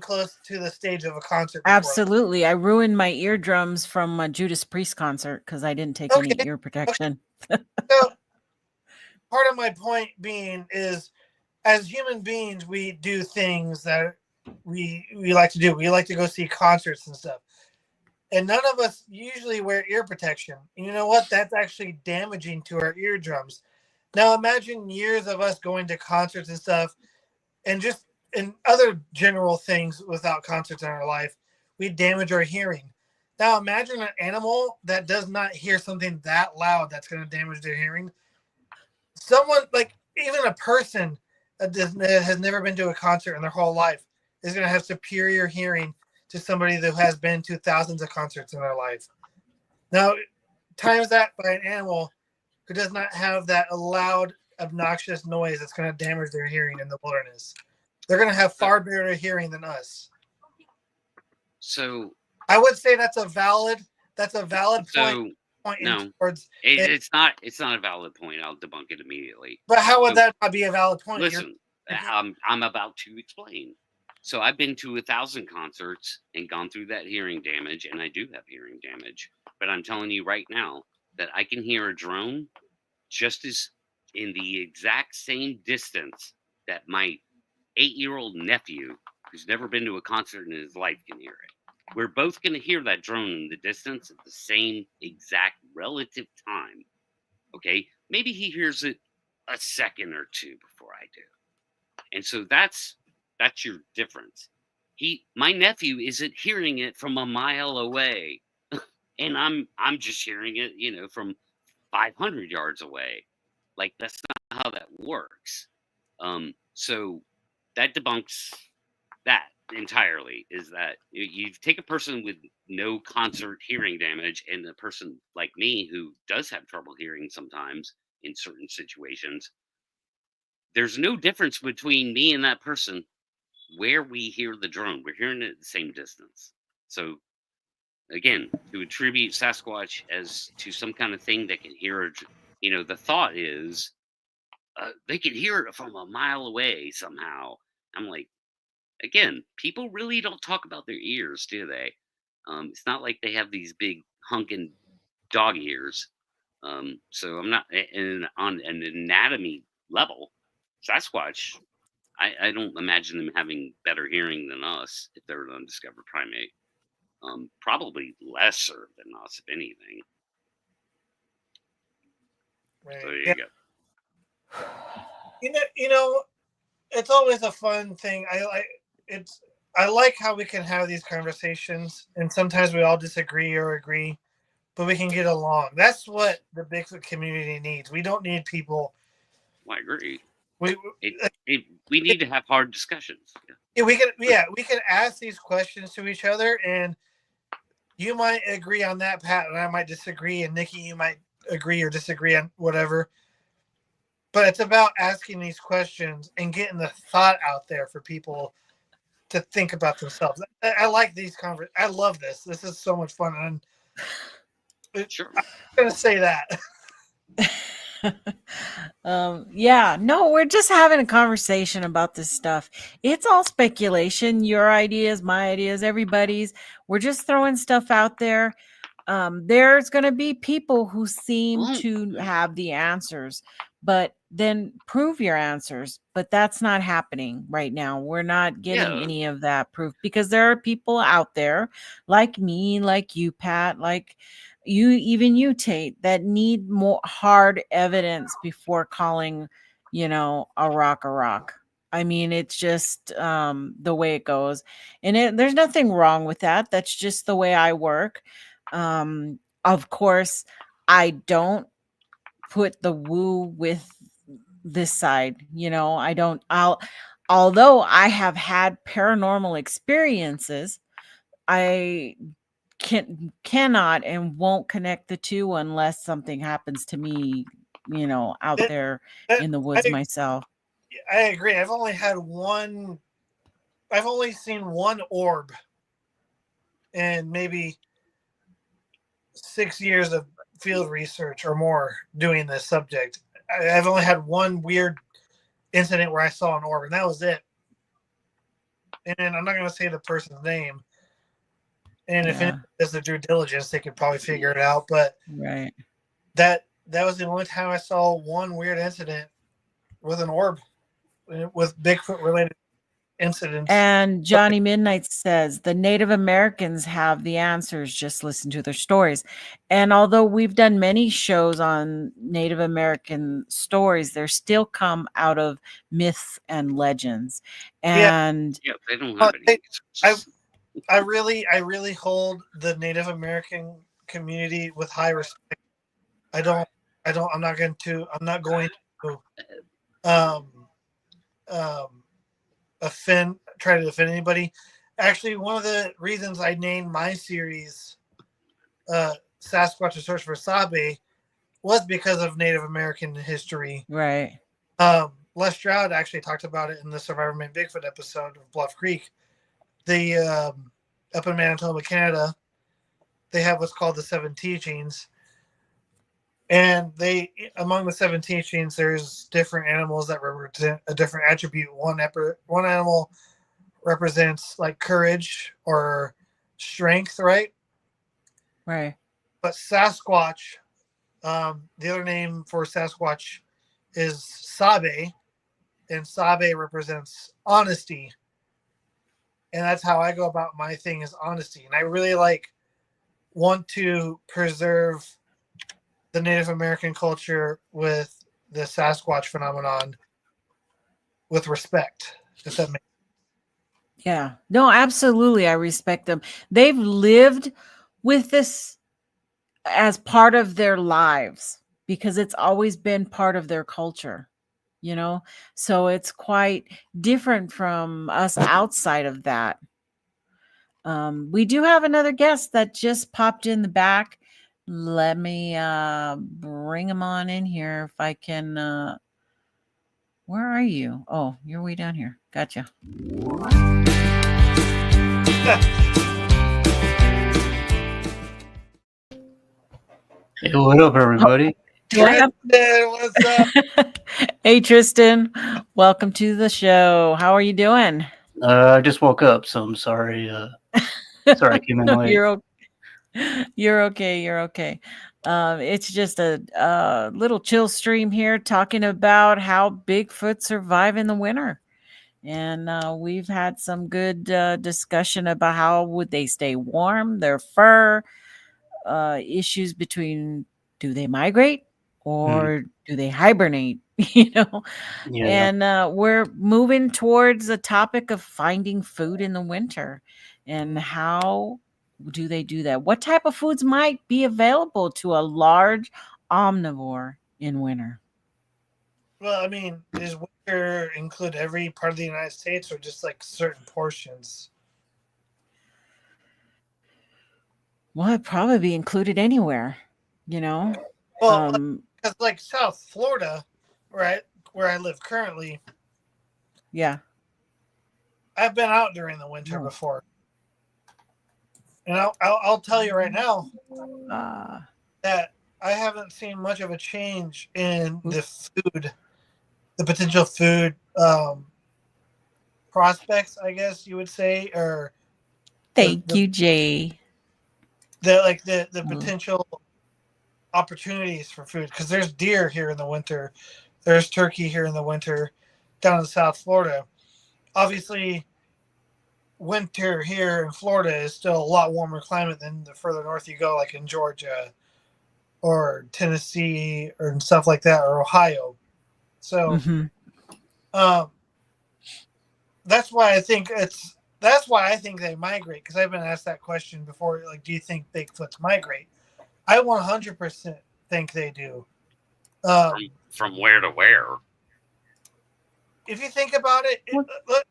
close to the stage of a concert before? Absolutely. I ruined my eardrums from a Judas Priest concert because I didn't take any ear protection. So part of my point being is, as human beings, we do things that we like to do. We like to go see concerts and stuff. And none of us usually wear ear protection. And you know what? That's actually damaging to our eardrums. Now imagine years of us going to concerts and stuff and just in other general things without concerts in our life, we damage our hearing. Now imagine an animal that does not hear something that loud that's going to damage their hearing. Someone, even a person that has never been to a concert in their whole life is going to have superior hearing to somebody that has been to thousands of concerts in their life. Now, times that by an animal who does not have that loud, obnoxious noise that's going to damage their hearing in the wilderness. They're going to have far better hearing than us. So I would say that's a valid point. No, it's not a valid point. I'll debunk it immediately. But how would that not be a valid point? Listen, I'm about to explain. So I've been to 1,000 concerts and gone through that hearing damage, and I do have hearing damage. But I'm telling you right now that I can hear a drone just as in the exact same distance that my 8-year-old nephew, who's never been to a concert in his life, can hear it. We're both going to hear that drone in the distance at the same exact relative time. Okay? Maybe he hears it a second or two before I do. And so that's your difference. My nephew isn't hearing it from a mile away. And I'm just hearing it, from 500 yards away. That's not how that works. So that debunks that. entirely is that you take a person with no concert hearing damage and a person like me who does have trouble hearing sometimes in certain situations. There's no difference between me and that person where we hear the drone. We're hearing it at the same distance. So again, to attribute Sasquatch as to some kind of thing that can hear, the thought is they can hear it from a mile away somehow. I'm like, again, people really don't talk about their ears, do they? It's not like they have these big hunking dog ears. So I'm not on an anatomy level. Sasquatch, I don't imagine them having better hearing than us if they're an undiscovered primate. Probably lesser than us, if anything. Right. So there you go. You know, it's always a fun thing. I like how we can have these conversations, and sometimes we all disagree or agree, but we can get along. That's what the Bigfoot community needs. We don't need people. Well, I agree. We need to have hard discussions. we can ask these questions to each other, and you might agree on that, Pat, and I might disagree, and Nikki, you might agree or disagree on whatever. But it's about asking these questions and getting the thought out there for people to think about themselves. I like these conversations. I love this. This is so much fun. Sure. I'm going to say that. Yeah, no, we're just having a conversation about this stuff. It's all speculation, your ideas, my ideas, everybody's. We're just throwing stuff out there. There's going to be people who seem to have the answers, but then prove your answers. But that's not happening right now. We're not getting any of that proof because there are people out there like me, like you, Pat, like you, even you, Tate, that need more hard evidence before calling, a rock a rock. I mean, it's just the way it goes. And there's nothing wrong with that. That's just the way I work. Of course, I don't put the woo with this side, although I have had paranormal experiences, I cannot and won't connect the two unless something happens to me, out there in the woods myself. I agree. I've only seen one orb in maybe 6 years of field research or more doing this subject. I've only had one weird incident where I saw an orb, and that was it. And I'm not going to say the person's name. And if it does the due diligence, they could probably figure it out. But right, that was the only time I saw one weird incident with an orb, with Bigfoot related incidents. And Johnny Midnight says the Native Americans have the answers. Just listen to their stories. And although we've done many shows on Native American stories, they still come out of myths and legends. And they don't have any. I really hold the Native American community with high respect. I'm not going to try to offend anybody. Actually, one of the reasons I named my series Sasquatch: A Search for Sabe was because of Native American history. Right. Les Stroud actually talked about it in the Survivorman Bigfoot episode of Bluff Creek. Up in Manitoba, Canada, they have what's called the 7 teachings. And among the 7 teachings, there's different animals that represent a different attribute. One animal represents like courage or strength, right? Right. But Sasquatch, the other name for Sasquatch is Sabe, and Sabe represents honesty. And that's how I go about my thing, is honesty. And I really want to preserve the Native American culture with the Sasquatch phenomenon with respect, if that makes sense. Yeah. No, absolutely. I respect them. They've lived with this as part of their lives because it's always been part of their culture. you know, so it's quite different from us outside of that. We do have another guest that just popped in the back. Let me bring him on in here if I can. Where are you? Oh, you're way down here. Gotcha. Hey, what up, everybody? Do I have- Tristan, what's up? Hey, Tristan. Welcome to the show. How are you doing? I just woke up, so I'm sorry. Sorry I came in late. You're okay. You're okay. It's just a little chill stream here talking about how Bigfoot survive in the winter. And we've had some good discussion about how would they stay warm, their fur, issues between do they migrate or do they hibernate, you know? Yeah. And we're moving towards the topic of finding food in the winter and how do they do that? What type of foods might be available to a large omnivore in winter? Well, I mean, does winter include every part of the United States or just like certain portions? Well, it'd probably be included anywhere, you know? Well, because like South Florida, where I live currently, yeah. I've been out during the winter before. And I'll tell you right now that I haven't seen much of a change in the food, the potential food prospects, I guess you would say, or Thank you, Jay. The potential opportunities for food, because there's deer here in the winter, there's turkey here in the winter, down in South Florida. Obviously, winter here in Florida is still a lot warmer climate than the further north you go, like in Georgia or Tennessee or stuff like that, or Ohio. So, that's why I think they migrate, because I've been asked that question before. Like, do you think Bigfoots migrate? I 100% think they do. From where to where? If you think about it,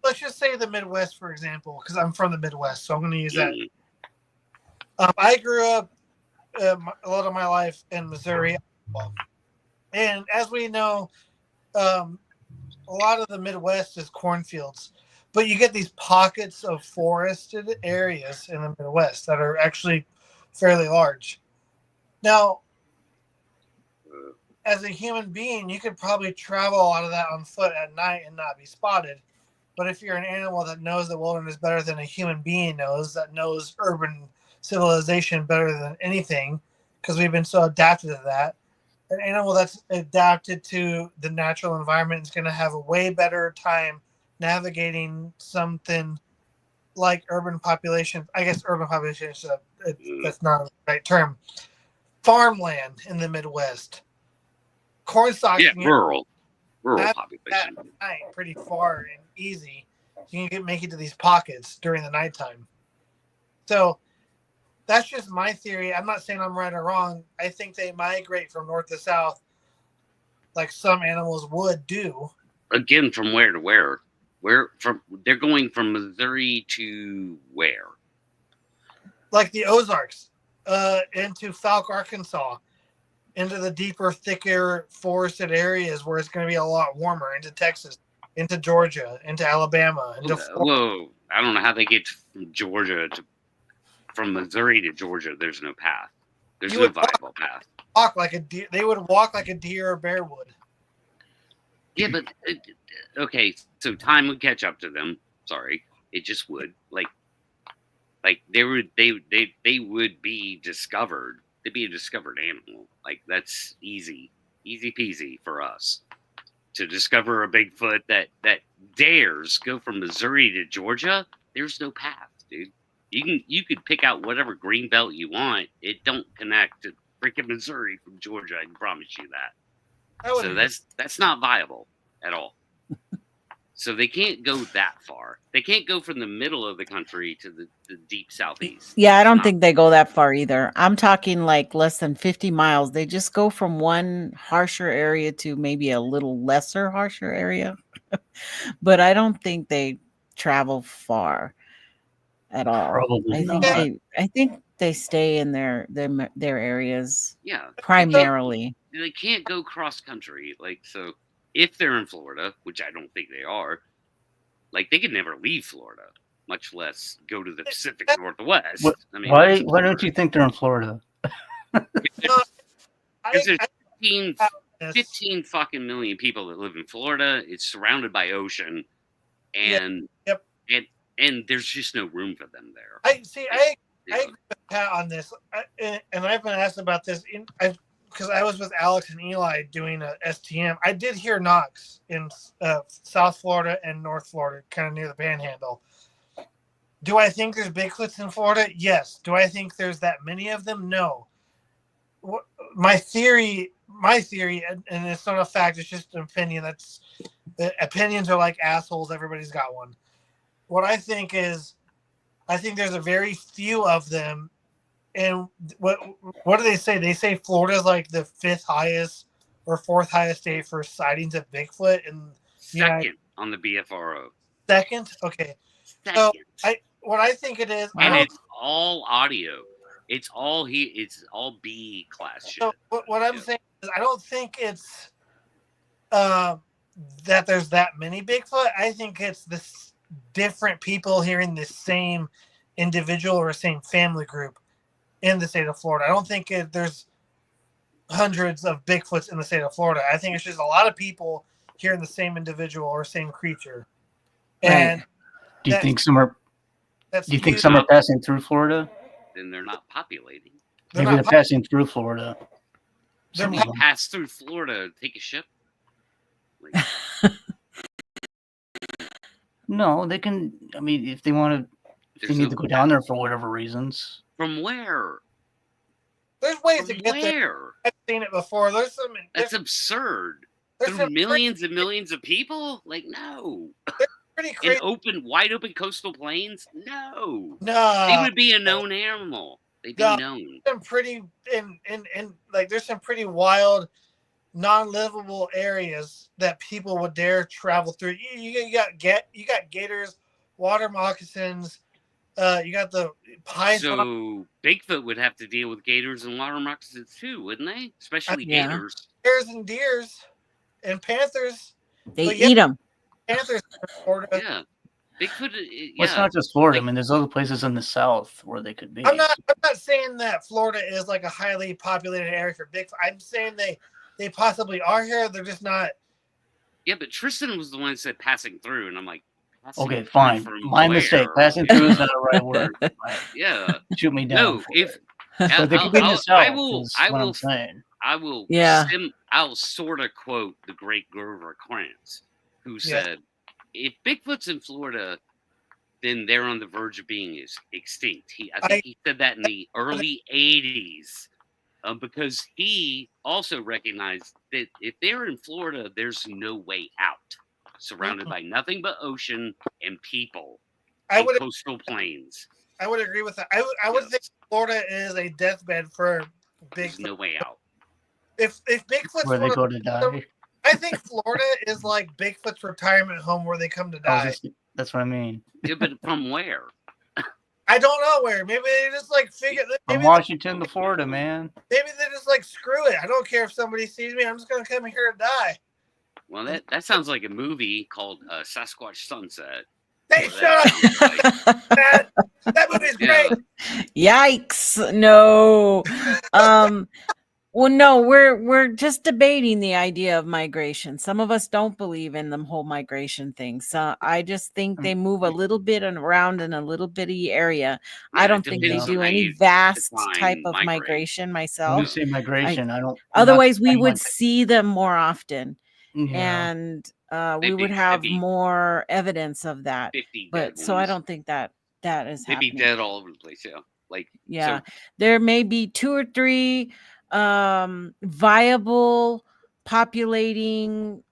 let's just say the Midwest, for example, because I'm from the Midwest, so I'm going to use that. I grew up a lot of my life in Missouri, and as we know, a lot of the Midwest is cornfields, but you get these pockets of forested areas in the Midwest that are actually fairly large. Now, as a human being, you could probably travel out of that on foot at night and not be spotted. But if you're an animal that knows the wilderness better than a human being knows, that knows urban civilization better than anything, because we've been so adapted to that, an animal that's adapted to the natural environment is going to have a way better time navigating something like urban population. I guess urban population is that's not the right term. Farmland in the Midwest. Corn stalks. Yeah, rural population. At night, pretty far and easy. You can make it to these pockets during the nighttime. So that's just my theory. I'm not saying I'm right or wrong. I think they migrate from north to south, like some animals would do. Again, from where to where? They're going from Missouri to where? Like the Ozarks, into Falk, Arkansas, into the deeper, thicker, forested areas where it's going to be a lot warmer, into Texas, into Georgia, into Alabama. Whoa, I don't know how they get from Missouri to Georgia. There's no path. There's no viable path. Walk like a deer. They would walk like a deer or bear would. Yeah, but okay, so time would catch up to them. Sorry, it just would. Like they would be discovered. They'd be a discovered animal. Like, that's easy peasy for us to discover a Bigfoot that dares go from Missouri to Georgia. There's no path, dude. You could pick out whatever green belt you want. It don't connect to freaking Missouri from Georgia. I can promise you that. So that's not viable at all. So they can't go that far. They can't go from the middle of the country to the deep southeast. Yeah, I don't Not- think they go that far either. I'm talking like less than 50 miles. They just go from one harsher area to maybe a little lesser harsher area. But I don't think they travel far at all. Probably not. I think they stay in their areas Yeah. primarily. They can't go cross country. Like, so if they're in Florida, which I don't think they are, like they could never leave Florida, much less go to the Pacific Northwest. I mean, Why don't you think they're in Florida? No, because there's Yes. 15 fucking million people that live in Florida. It's surrounded by ocean, and Yep. and there's just no room for them there. I Yeah. agree with Pat on this, and I've been asked about this because I was with Alex and Eli doing a STM. I did hear knocks in South Florida and North Florida, kind of near the Panhandle. Do I think there's Bigfoots in Florida? Yes. Do I think there's that many of them? No. My theory, and it's not a fact, it's just an opinion. Opinions are like assholes. Everybody's got one. What I think is, I think there's a very few of them. And what do they say? They say Florida is like the 5th highest or 4th highest state for sightings of Bigfoot, and Second on the BFRO. second. Okay, Second. so what I think it is, And it's all audio. It's all B class shit. so what I'm saying is, I don't think it's that there's that many Bigfoot. I think it's this different people hearing the same individual or same family group in the state of Florida. I don't think there's hundreds of Bigfoots in the state of Florida. I think it's just a lot of people hearing the same individual or same creature. And Do you think some are that's passing through Florida? Then they're not populating. Maybe they're passing through Florida. They're You pass through Florida, take a ship. Like, No, they can. I mean, if they want to, if they need to go down there for whatever reasons. from where? There's ways From to get there. where? I've seen it before. There's some. That's absurd. There's Through some millions and millions of people? Like, no. pretty In crazy. wide open coastal plains? No. They No, would be a known animal. They'd be No. known. some pretty and like there's some pretty wild, non-livable areas that people would dare travel through. You got gators, water moccasins. You got the python. So Bigfoot would have to deal with gators and water moccasins too, wouldn't they? Especially Yeah. gators. Bears and deers and panthers. They But yeah, eat them. Panthers in Florida. Yeah. Bigfoot, Well, it's not just Florida. I mean, there's other places in the South where they could be. I'm not saying that Florida is like a highly populated area for Bigfoot. I'm saying they possibly are here. They're just not. Yeah, but Tristan was the one that said passing through, and I'm like, passing Okay, through fine. from My mistake. where? Passing through is not a right word. Yeah. Shoot me down. No, for if it. But they could be in the South. I will I'm saying. Yeah. I'll sort of quote the great Grover Krantz, who said, if Bigfoot's in Florida, then they're on the verge of being extinct. I think he said that in the early 80s, because he also recognized that if they're in Florida, there's no way out, surrounded by nothing but ocean and people I and would coastal plains. I would agree with that. I would think Florida is a deathbed for There's Bigfoot. no way out. If Bigfoot's Where they Florida, go to die. I think Florida is like Bigfoot's retirement home where they come to die. That's what I mean. Yeah, but from where? I don't know where. Maybe they just like figure. From Maybe Washington to Florida, man. maybe they just like screw it. I don't care if somebody sees me. I'm just gonna come here to die. Well, that sounds like a movie called Sasquatch Sunset. Hey, Well, shut up! that sounds like- That movie's Yeah. great. Yikes. No. Well, no, we're just debating the idea of migration. Some of us don't believe in the whole migration thing. So I just think they move a little bit around in a little bitty area. I Yeah, don't it think they depends on do how any you vast define type of migrate. migration When you myself. say migration, I don't. Otherwise, we I'm would not- see them more often, Yeah. and we They'd would be- have they'd be more evidence of that. 50 But dead so I ones. don't think that is They'd be happening. dead all over the place. Yeah, like Yeah, So, there may be 2 or 3 viable populating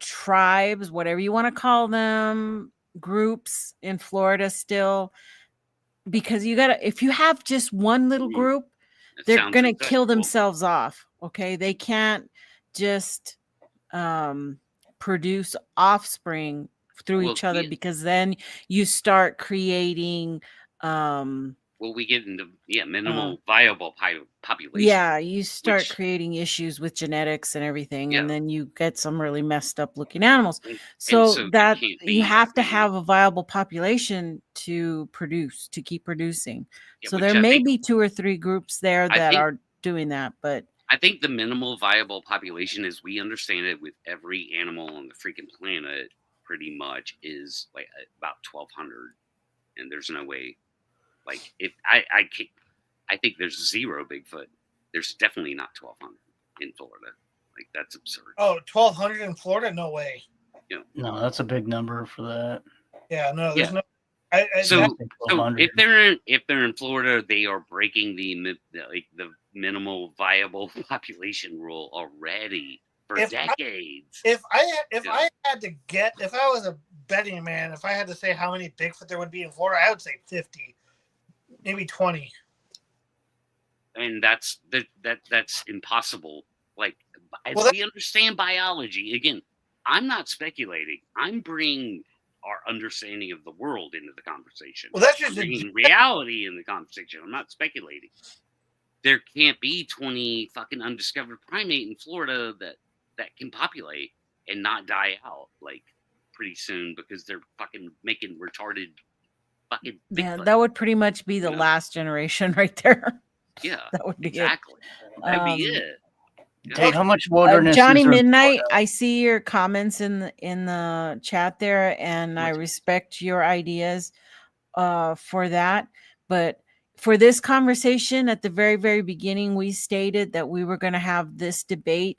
tribes, whatever you want to call them, groups in Florida still, because if you have just one little group, they're going to kill themselves off. Okay. They can't just produce offspring through each other, because then you start creating we get into minimal viable population. Yeah, you start creating issues with genetics and everything, and then you get some really messed up looking animals. So that you have to have a viable population to keep producing. So there may be 2 or 3 groups there that are doing that, but I think the minimal viable population, as we understand it, with every animal on the freaking planet, pretty much is like about 1,200, and there's no way. Like, if I think there's 0 Bigfoot. There's definitely not 1,200 in Florida. Like, that's absurd. Oh, 1,200 in Florida? No way. You know, no, that's a big number for that. Yeah, no, there's no. So if they're in Florida, they are breaking the minimal viable population rule already for decades. If I had to get, if I was a betting man, if I had to say how many Bigfoot there would be in Florida, I would say 50, maybe 20. And that's impossible. Like, as we understand biology, again, I'm not speculating. I'm bringing our understanding of the world into the conversation. Well, that's just bringing reality in the conversation. I'm not speculating. There can't be 20 fucking undiscovered primate in Florida that can populate and not die out like pretty soon because they're fucking making retarded fucking Bigfoot. Yeah, that would pretty much be the last generation right there. Yeah, that would be exactly. That'd be it. Dave, how much wilderness? Johnny Midnight, I see your comments in the chat there, and I respect your ideas for that. But for this conversation, at the very, very beginning, we stated that we were going to have this debate,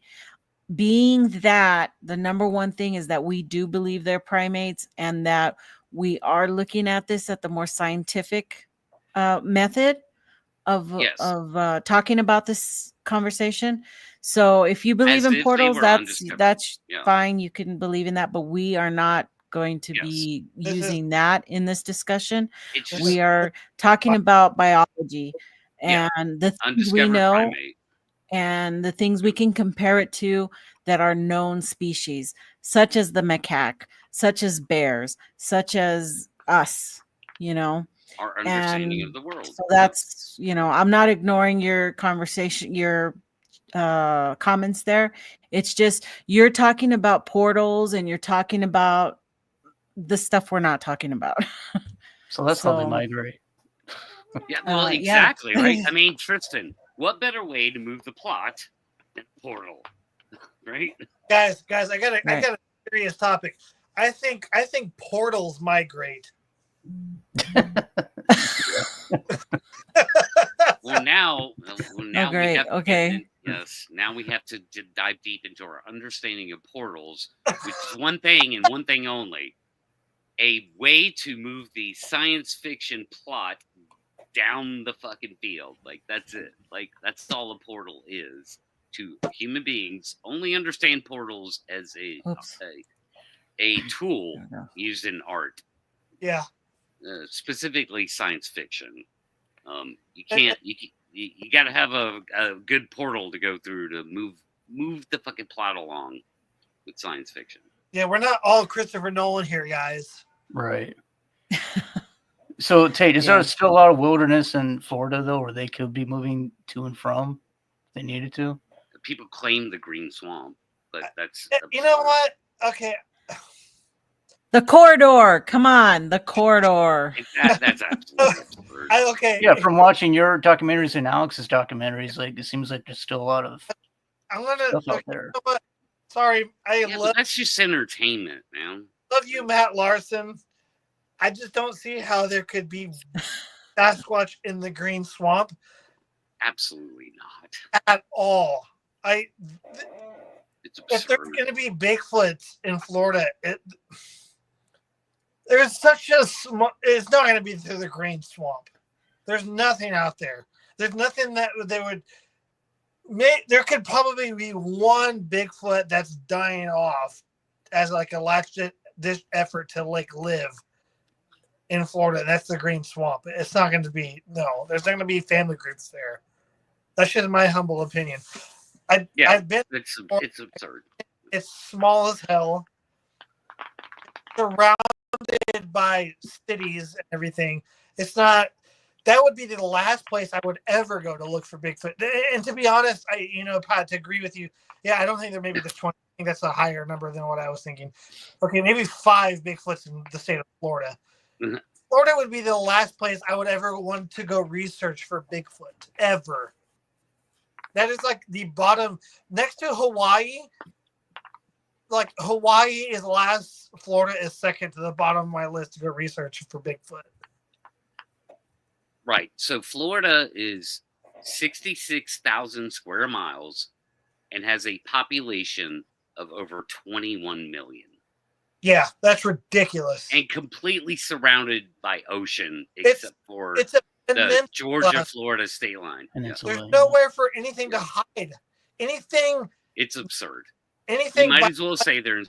being that the number one thing is that we do believe they're primates, and that we are looking at this at the more scientific method of talking about this conversation. So if you believe in portals, that's fine. You can believe in that, but we are not going to be using that in this discussion. We are talking about biology and the things we know and the things we can compare it to that are known species, such as the macaque, such as bears, such as us, our understanding of the world. So that's, I'm not ignoring your conversation, your comments there. It's just you're talking about portals and you're talking about the stuff we're not talking about. So that's how they migrate. Yeah, well, exactly, right? I mean, Tristan, what better way to move the plot than portal, right? Guys, I got a serious topic. I think portals migrate. Well, now great. we have okay. Now we have to dive deep into our understanding of portals, which is one thing and one thing only: a way to move the science fiction plot down the fucking field. Like, that's it. Like, that's all a portal is to human beings. Only understand portals as a tool used in art. Yeah. Specifically science fiction. You can't. You got to have a good portal to go through to move the fucking plot along with science fiction. Yeah, we're not all Christopher Nolan here, guys. Right. So, Tate, is there still a lot of wilderness in Florida, though, where they could be moving to and from if they needed to? People claim the green swamp, but that's... You know what? Okay. The corridor. Come on, the corridor. That's absolutely absurd. Okay. Yeah, from watching your documentaries and Alex's documentaries, like, it seems like there's still a lot of stuff out there. You know what? Sorry, but that's just entertainment, man. Love you, Matt Larson. I just don't see how there could be Sasquatch in the green swamp. Absolutely not. At all. It's absurd. If there's going to be Bigfoots in Florida, there's such a it's not going to be through the green swamp. There's nothing out there. There's nothing that they would there could probably be one Bigfoot that's dying off as like a last this effort to like live in Florida. That's the Green Swamp. It's not going to be there's not going to be family groups there. That's just my humble opinion. I've been. It's absurd. It's small as hell. Surrounded by cities and everything. It's not. That would be the last place I would ever go to look for Bigfoot. And to be honest, Pat, to agree with you, I don't think there may be just 20. I think that's a higher number than what I was thinking. Okay, maybe 5 Bigfoots in the state of Florida. Mm-hmm. Florida would be the last place I would ever want to go research for Bigfoot, ever. That is like the bottom, next to Hawaii. Like Hawaii is last, Florida is second to the bottom of my list to go research for Bigfoot. Right. So Florida is 66,000 square miles and has a population of over 21 million. Yeah, that's ridiculous. And completely surrounded by ocean, except for the Georgia-Florida state line. There's nowhere for anything to hide. Anything. It's absurd. Anything. You might as well say they're in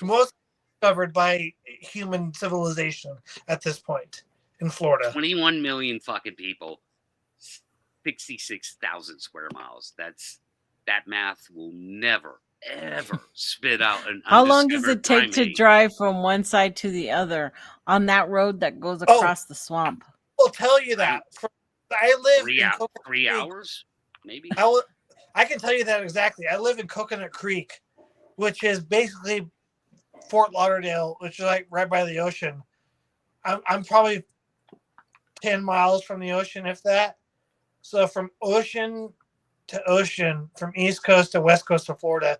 most covered by human civilization at this point in Florida. 21 million fucking people, 66,000 square miles. That math will never, ever spit out an How long does it take primate to drive from one side to the other on that road that goes across the swamp? I'll tell you that. I live in 3 hours, maybe. I can tell you that exactly. I live in Coconut Creek, which is basically Fort Lauderdale, which is like right by the ocean. I'm probably 10 miles from the ocean, if that. So from ocean to ocean, from East Coast to West Coast of Florida,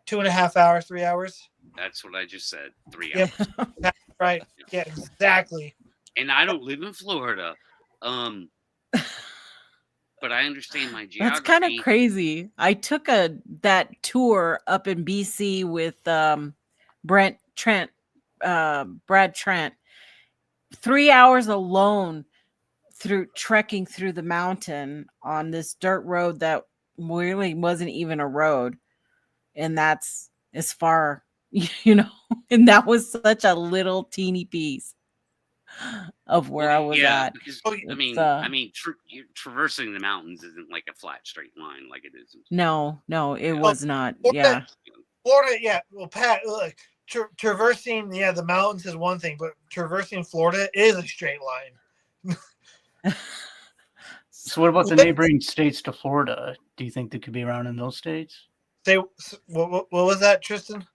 2.5 hours, 3 hours. That's what I just said. 3 hours. That's right. Yeah, exactly. And I don't live in Florida. But I understand my geography. That's kind of crazy. I took that tour up in BC with Brad Trent. 3 hours alone through trekking through the mountain on this dirt road that really wasn't even a road. And that's as far, and that was such a little teeny piece of where I was at. Because, traversing the mountains isn't like a flat straight line like it is. No, it was not. Florida, well, Pat, look, traversing the mountains is one thing, but traversing Florida is a straight line. So what about the neighboring states to Florida? Do you think they could be around in those states? What was that, Tristan?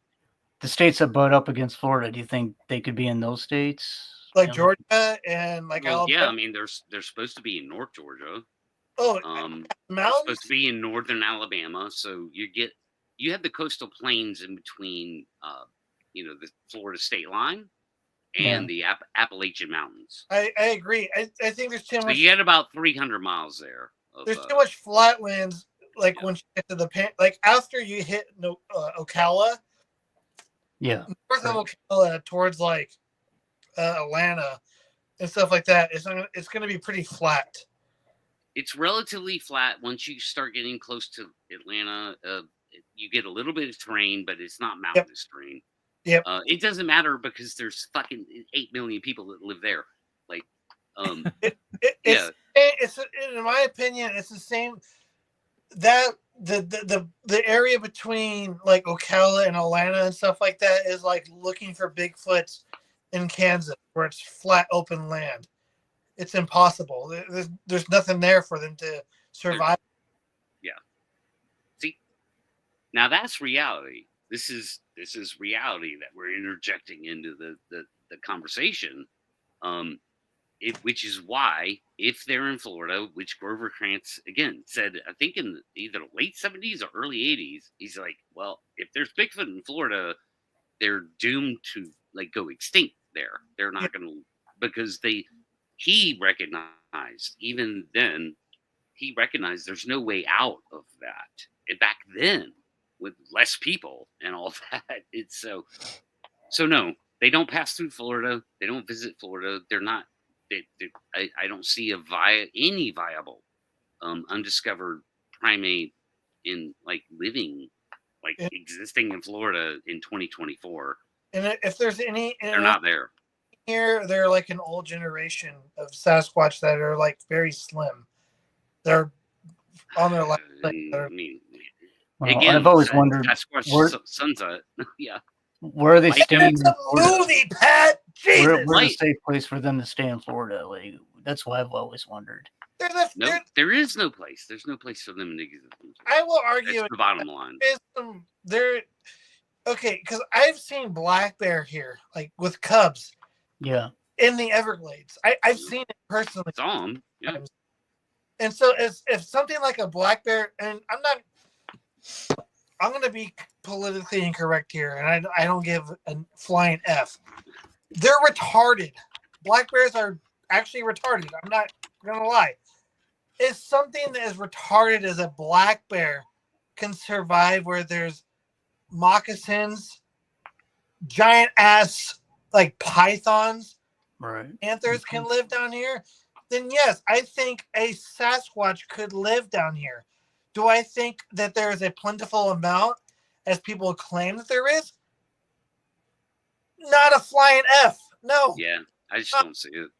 The states that butt up against Florida, do you think they could be in those states? Like Georgia and Alabama? Yeah, I mean, they're supposed to be in North Georgia. Oh, they're supposed to be in northern Alabama. So you have the coastal plains in between, the Florida state line and the Appalachian Mountains. I agree. I think there's too much. So you get about 300 miles there. There's too much flatlands. Once you get to the after you hit Ocala. Yeah. North of Ocala towards Atlanta and stuff like that. It's going to be pretty flat. It's relatively flat once you start getting close to Atlanta. You get a little bit of terrain, but it's not mountainous terrain. Yep. It doesn't matter because there's fucking 8 million people that live there. It's in my opinion, it's the same. That the area between Ocala and Atlanta and stuff like that is like looking for Bigfoot in Kansas, where it's flat open land. It's impossible. There's nothing there for them to survive. Yeah. See, now that's reality. This is reality that we're interjecting into the conversation. Which is why, if they're in Florida, which Grover Krantz again said, I think in either late 70s or early 80s, he's like, well, if there's Bigfoot in Florida, they're doomed to go extinct there. They're not going to, because he recognized, even then, he recognized there's no way out of that. And back then, with less people and all that, it's so no, they don't pass through Florida. They don't visit Florida. They're not. I don't see any viable undiscovered primate in like living, like existing in Florida in 2024. And if there's any, They're not there. Here, they're like an old generation of Sasquatch that are like very slim. They're on their life. I mean, Well, again, I've always wondered Sasquatch Sunset. Yeah. where are they Like, staying? It's a movie, Pat. Jesus. Where's a safe place for them to stay in Florida? Like, that's what I've always wondered. No, there is no place. There's no place for them to exist. I will argue That's the bottom line. Okay, because I've seen black bear here, like with cubs. Yeah. In the Everglades, I've seen it personally. Saw them. Yeah. And so if something like a black bear, and I'm going to be politically incorrect here, and I don't give a flying F. They're retarded. Black bears are actually retarded. I'm not going to lie. If something that is retarded as a black bear can survive where there's moccasins, giant ass like pythons, right? Panthers can live down here, then yes, I think a Sasquatch could live down here. Do I think that there is a plentiful amount as people claim that there is? Not a flying F. No. Yeah, I just don't see it.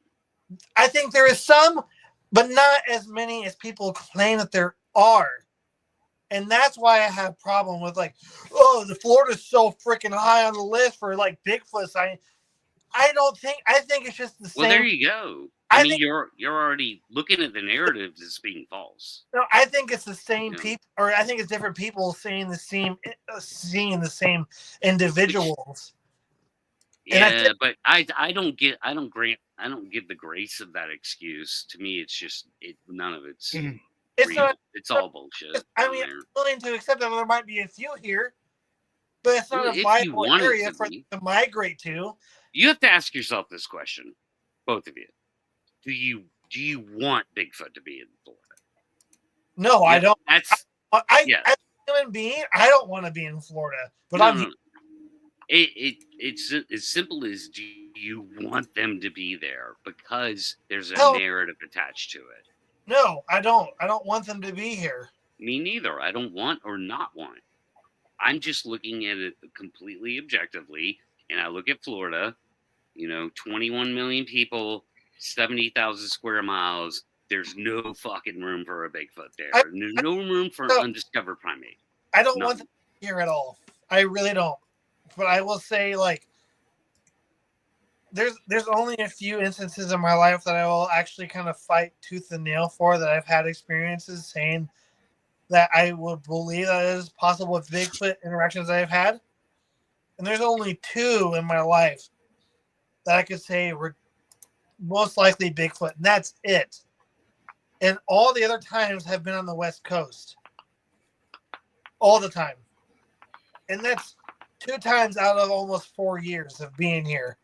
I think there is some, but not as many as people claim that there are. And that's why I have a problem with like, oh, the Florida's so freaking high on the list for like Bigfoot sighting. I think it's just the same. Well, there you go. I mean, you're already looking at the narrative as being false. No, I think it's the same people, or I think it's different people seeing the same individuals. Yeah, but I don't give the grace of that excuse. To me, it's just none of it's real. It's all bullshit. I mean, I'm willing to accept that there might be a few here, but it's not a viable area for them to migrate to. You have to ask yourself this question, both of you. Do you want Bigfoot to be in Florida? No, I don't. As a human being, I don't want to be in Florida. But it's as simple as, do you want them to be there because there's a narrative attached to it? No, I don't. I don't want them to be here. Me neither. I don't want or not want. I'm just looking at it completely objectively, and I look at Florida, 21 million people, 70,000 square miles. There's no fucking room for a Bigfoot there. There's no room for an undiscovered primate. I don't want them here at all. I really don't. But I will say, like, there's only a few instances in my life that I will actually kind of fight tooth and nail for, that I've had experiences saying that I would believe that it is possible with Bigfoot interactions I've had. And there's only two in my life that I could say were most likely Bigfoot, and that's it. And all the other times have been on the West Coast. All the time. And that's 2 times out of almost 4 years of being here.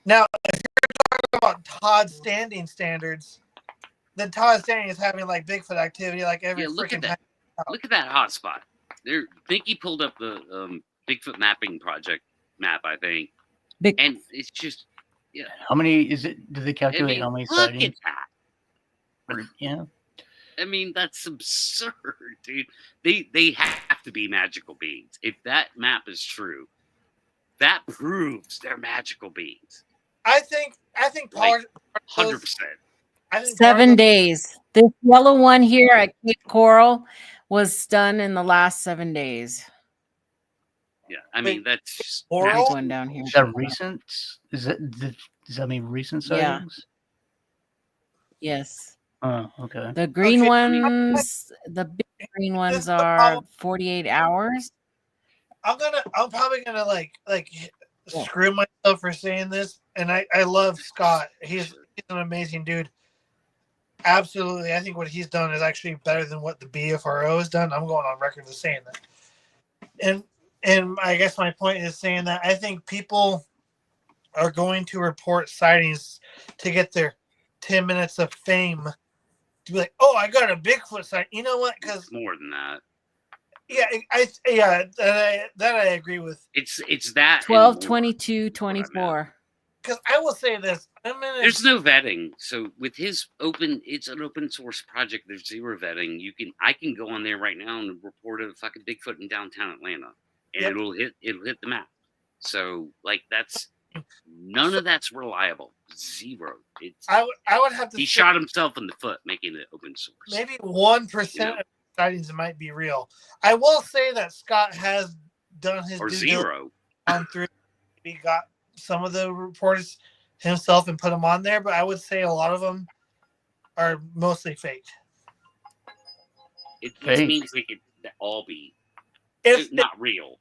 Now, if you're talking about Todd Standing standards, then Todd Standing is having like Bigfoot activity like every freaking time. Look at that hotspot. There, Nikki pulled up the Bigfoot mapping project map, I think. And it's just, yeah. How many is it? Do they calculate how many sightings? Look at that. Yeah. I mean, that's absurd, dude. They have to be magical beings. If that map is true, that proves they're magical beings. I think like, 100%. I think 7 days. This yellow one here at Cape Coral was done in the last 7 days. Yeah, I mean that's just one down here. Is that recent? Does that mean recent sightings? Yeah. Yes. Oh, okay. The green ones, the big green ones are 48 hours. I'm probably gonna like screw myself for saying this, and I love Scott. He's an amazing dude. Absolutely, I think what he's done is actually better than what the BFRO has done. I'm going on record as saying that. And I guess my point is saying that I think people are going to report sightings to get their 10 minutes of fame. To be like, oh, I got a Bigfoot sighting. You know what? Because more than that. Yeah, that I agree with. It's that 12, 22, 24. because I will say this. There's no vetting. So with his it's an open source project. There's zero vetting. I can go on there right now and report a fucking Bigfoot in downtown Atlanta, and it'll hit the map. So like none of that's reliable. Zero. I would have to. He shot himself in the foot making it open source. Maybe 1% of sightings might be real. I will say that Scott has done his or zero. On through. He got some of the reports himself and put them on there, but I would say a lot of them are mostly fake. It means they could all be not real.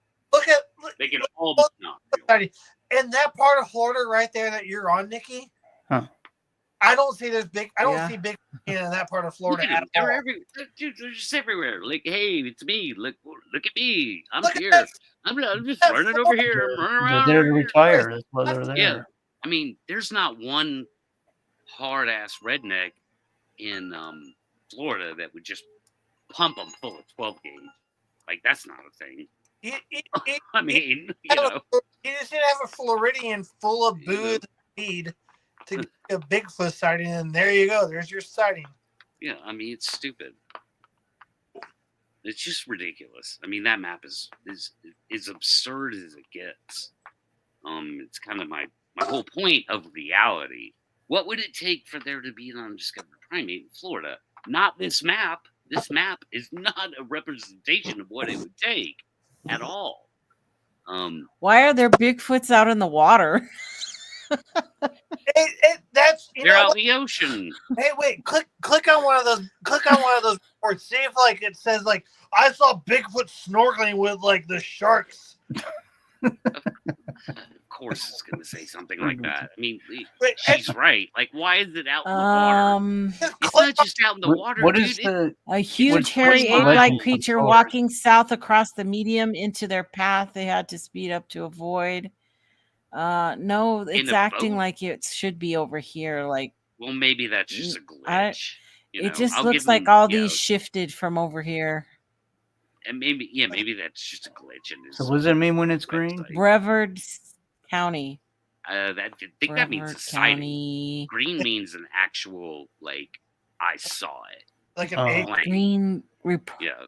They can all be not real. In that part of Florida right there that you're on, Nikki, I don't see I don't see big in that part of Florida at all. They're just everywhere. Like, hey, it's me. Look at me. I'm here. I'm just running over here. They're there to retire. That's why they're there. Yeah. I mean, there's not one hard ass redneck in Florida that would just pump them full of 12 gauge. Like, that's not a thing. I mean, you know. You just need to have a Floridian full of booze and weed to get a Bigfoot sighting, and there you go. There's your sighting. Yeah, I mean, it's stupid. It's just ridiculous. I mean, that map is absurd as it gets. It's kind of my whole point of reality. What would it take for there to be an undiscovered primate in Florida? Not this map. This map is not a representation of what it would take at all. Why are there Bigfoots out in the water? They're out in the ocean. Hey, wait! Click on one of those. Click on one of those reports. See if like it says like I saw Bigfoot snorkeling with like the sharks. Of course, it's going to say something like that. I mean, she's right. Like, why is it out in the water? It's not just out in the water. What dude. is the a huge hairy ape-like creature walking south across the medium into their path? They had to speed up to avoid. No, it's acting like it should be over here. Like, well, maybe that's just a glitch. It just looks like all these shifted from over here. And maybe that's just a glitch. So what does it mean when it's green? Brevard County. I think that means a sighting. Green means an actual, like, I saw it. Like an green report. Yeah.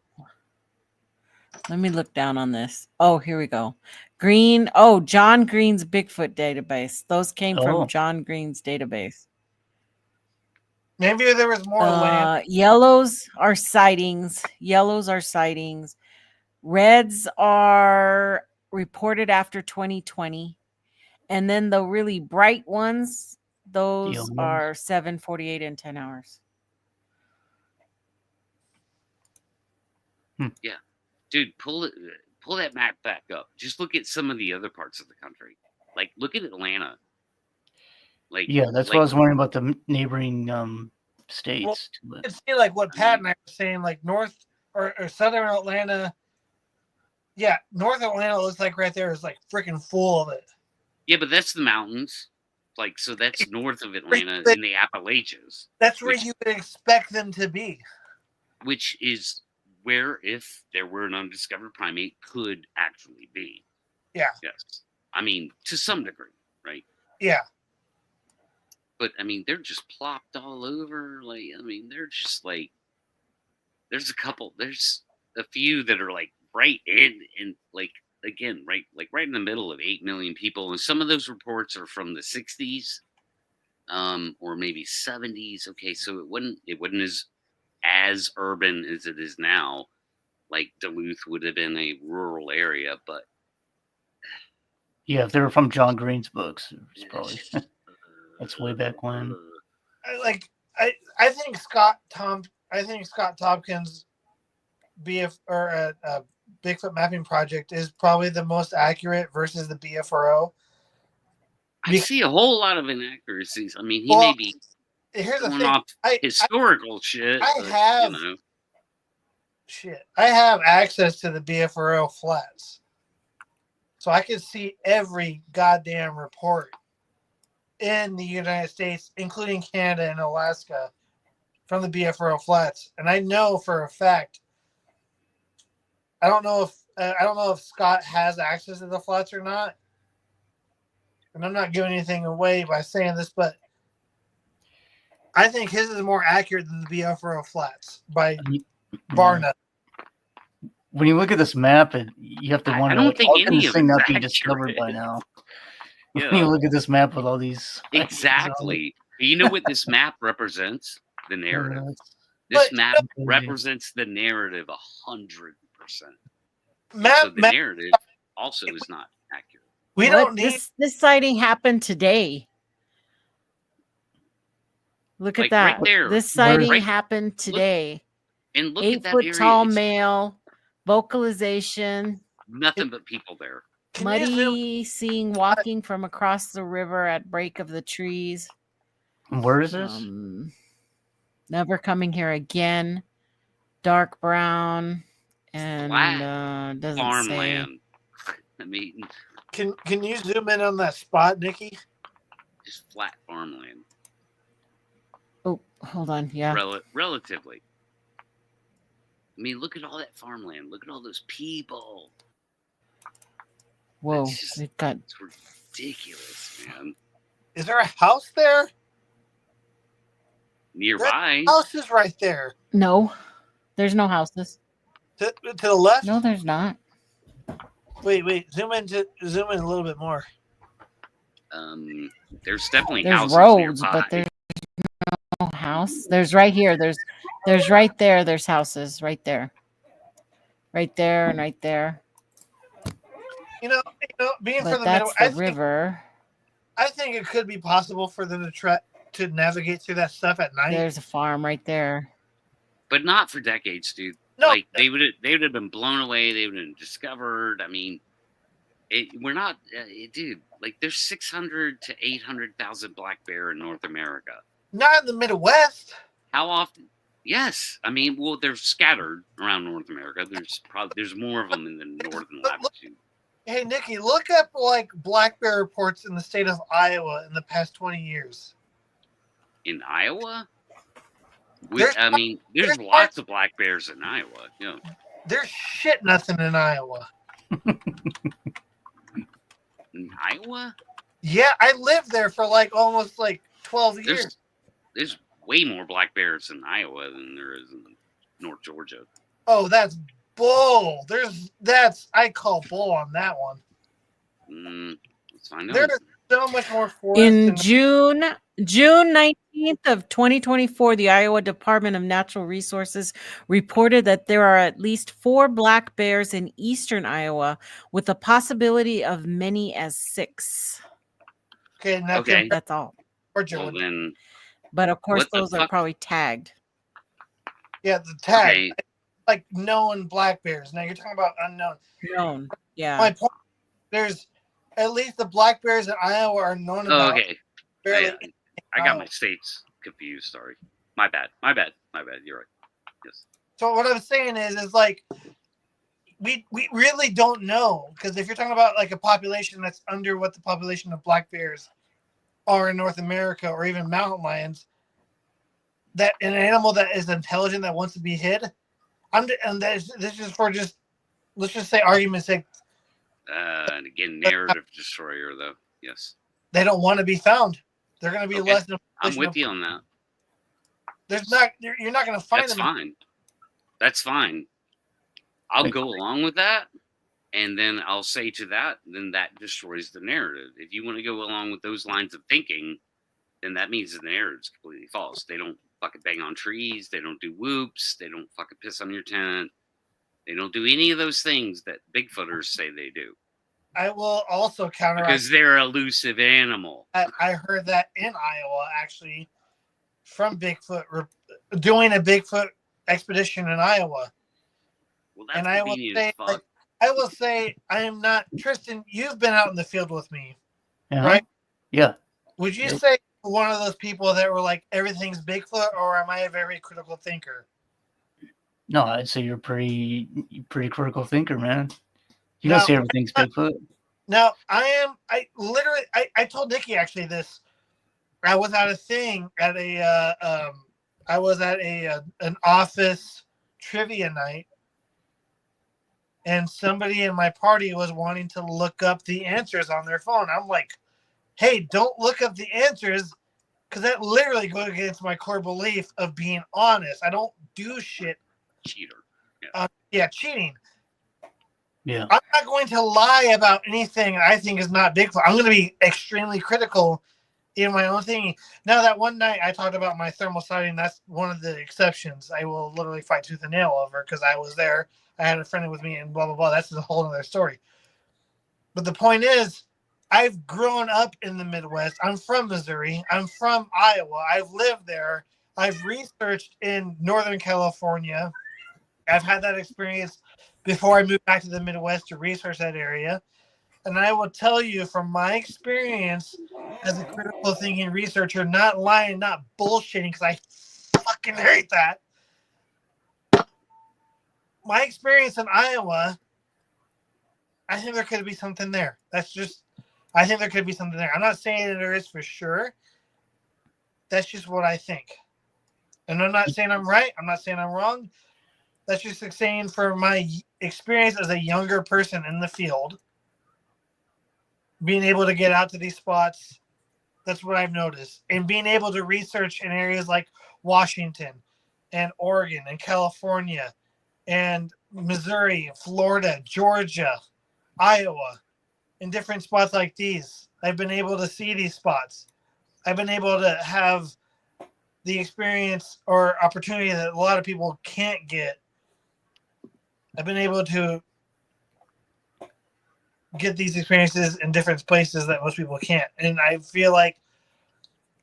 Let me look down on this. Oh, here we go. Green. Oh, John Green's Bigfoot database. Those came from John Green's database. Maybe there was more land. Yellows are sightings. Reds are reported after 2020. And then the really bright ones, those are 7, 48, and 10 hours. Yeah. Dude, pull that map back up. Just look at some of the other parts of the country. Like, look at Atlanta. Like, that's what I was wondering about the neighboring states. Well, you can see like what Pat and I were saying, like north or southern Atlanta. Yeah, North Atlanta looks like right there is like freaking full of it. Yeah, but that's the mountains. Like, so that's north of Atlanta in the Appalachians. That's where you would expect them to be. Which is where, if there were an undiscovered primate, could actually be. Yeah. Yes. I mean, to some degree, right? Yeah. But, I mean, they're just plopped all over. Like, I mean, they're just like, there's a few that are like right in like, again, right in the middle of 8 million people. And some of those reports are from the 60s, or maybe 70s. Okay. So it wasn't as urban as it is now. Like Duluth would have been a rural area, but yeah, if they were from John Green's books, it's probably that's way back when. I think Scott Tompkins Bigfoot mapping project is probably the most accurate versus the BFRO. I see a whole lot of inaccuracies. I mean, he may be here's the going thing. off historical shit. I have access to the BFRO flats. So I can see every goddamn report in the United States, including Canada and Alaska, from the BFRO flats. And I know for a fact, I don't know if Scott has access to the flats or not. and I'm not giving anything away by saying this, but I think his is more accurate than the BFRO flats by bar none. When you look at this map, you have to wonder, I don't like, think how can any this of thing it's not be accurate. discovered by now? Yeah. When you look at this map with all these... Exactly. You know what this map represents? The narrative. But, This map represents the narrative 100%. Map, so the narrative also is not accurate. We don't need this sighting happened today. Look at Like, that. right there. This sighting Right- happened today. And look at that 8-foot area. tall It's male, vocalization, nothing but people there. muddy seeing walking from across the river at break of the trees. Where is this? Never coming here again. Dark brown and doesn't Farmland. say. I mean, Can you zoom in on that spot, Nikki? just flat farmland. Oh, hold on. Yeah. Relatively. I mean, look at all that farmland. Look at all those people. Whoa. It's ridiculous, man. Is there a house there? Nearby. The house is right there. No, there's no houses. To the left? No, there's not. Wait. Zoom in a little bit more. There's definitely There's houses roads, nearby. but there's no house. There's right here. There's right there. There's houses right there. Right there and right there. You know, being But from the that's middle, the river. I think it could be possible for them to navigate through that stuff at night. There's a farm right there. But not for decades, dude. No. Like they would have been blown away. They would have been discovered. I mean, we're not, dude. Like there's 600 to 800,000 black bear in North America. Not in the Midwest. How often? Yes, I mean, well, they're scattered around North America. There's more of them in the northern latitude. Hey, Nikki, look up like black bear reports in the state of Iowa in the past 20 years. In Iowa? There's lots of black bears in Iowa. Yeah. There's shit nothing in Iowa. In Iowa? Yeah, I lived there for almost 12 years. There's way more black bears in Iowa than there is in North Georgia. Oh, that's bull. I call bull on that one. Let's find out. There's so much more forest. In June 19th of 2024, the Iowa Department of Natural Resources reported that there are at least 4 black bears in eastern Iowa, with a possibility of many as 6. Okay, That's all. Well, then, But of course, what the those are fuck? probably tagged. yeah, the tag. Okay. Like known black bears. Now you're talking about unknown. Known. Yeah. My point, there's at least the black bears in Iowa are known Oh, about. okay. Barely I got my states confused. Sorry. My bad. You're right. Yes. So what I'm saying is like we really don't know, because if you're talking about like a population that's under what the population of black bears are in North America, or even mountain lions, that an animal that is intelligent that wants to be hid, this is for let's just say argument's sake. And again, narrative destroyer though. Yes. They don't want to be found. They're going to be Okay. less than. I'm with you on that. You're not going to find That's them. fine. That's fine. I'll go along with that, and then I'll say to that, then that destroys the narrative. If you want to go along with those lines of thinking, then that means the narrative's completely false. They don't fucking bang on trees. They don't do whoops. They don't fucking piss on your tent. They don't do any of those things that Bigfooters say they do. I will also counteract. Because they're an elusive animal. I heard that in Iowa, actually, from Bigfoot, doing a Bigfoot expedition in Iowa. Well, that's And I will convenient say, as fuck. I am not, Tristan, you've been out in the field with me, Yeah. right? Yeah. Would you say one of those people that were like, everything's Bigfoot, or am I a very critical thinker? No, I'd say you're pretty critical thinker, man. You don't say everything's Bigfoot. No, I told Nikki actually this. I was at a thing at an office trivia night, and somebody in my party was wanting to look up the answers on their phone. I'm like, hey, don't look up the answers because that literally goes against my core belief of being honest. I don't do shit. Cheater. Cheating. Yeah. I'm not going to lie about anything I think is not Bigfoot. I'm going to be extremely critical in my own thing. Now, that one night I talked about my thermal sighting, that's one of the exceptions. I will literally fight tooth and nail over because I was there. I had a friend with me and blah, blah, blah. That's a whole other story. But the point is, I've grown up in the Midwest. I'm from Missouri. I'm from Iowa. I've lived there. I've researched in Northern California. I've had that experience before I moved back to the Midwest to research that area. And I will tell you from my experience as a critical thinking researcher, not lying, not bullshitting, because I fucking hate that. My experience in Iowa, I think there could be something there. I think there could be something there. I'm not saying that there is for sure. That's just what I think. And I'm not saying I'm right. I'm not saying I'm wrong. That's just saying for my experience as a younger person in the field, being able to get out to these spots, that's what I've noticed. And being able to research in areas like Washington and Oregon and California and Missouri, Florida, Georgia, Iowa, in different spots like these. I've been able to see these spots. I've been able to have the experience or opportunity that a lot of people can't get. I've been able to get these experiences in different places that most people can't. And I feel like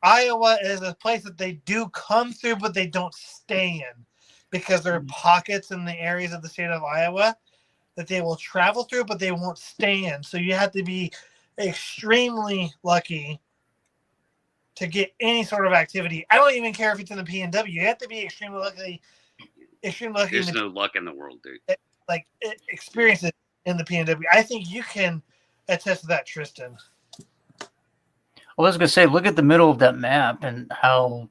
Iowa is a place that they do come through, but they don't stay in, because there are pockets in the areas of the state of Iowa that they will travel through, but they won't stay in. So you have to be extremely lucky to get any sort of activity. I don't even care if it's in the PNW. You have to be extremely lucky. There's no luck in the world, dude. Like experiences in the PNW. I think you can attest to that, Tristan. Well, I was gonna say, look at the middle of that map and how,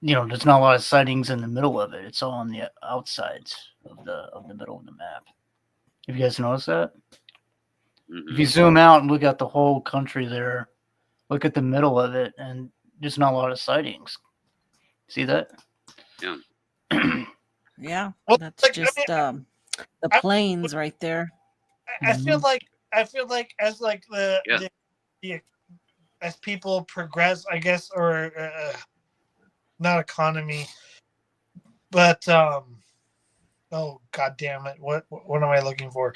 there's not a lot of sightings in the middle of it. It's all on the outsides of the middle of the map. Have you guys noticed that? Mm-hmm. If you zoom out and look at the whole country there, look at the middle of it, and there's not a lot of sightings. See that? Yeah. Yeah, Well, that's like, just the plains right there. I feel like as like the as people progress, I guess, or not economy, but oh god damn it, what am I looking for?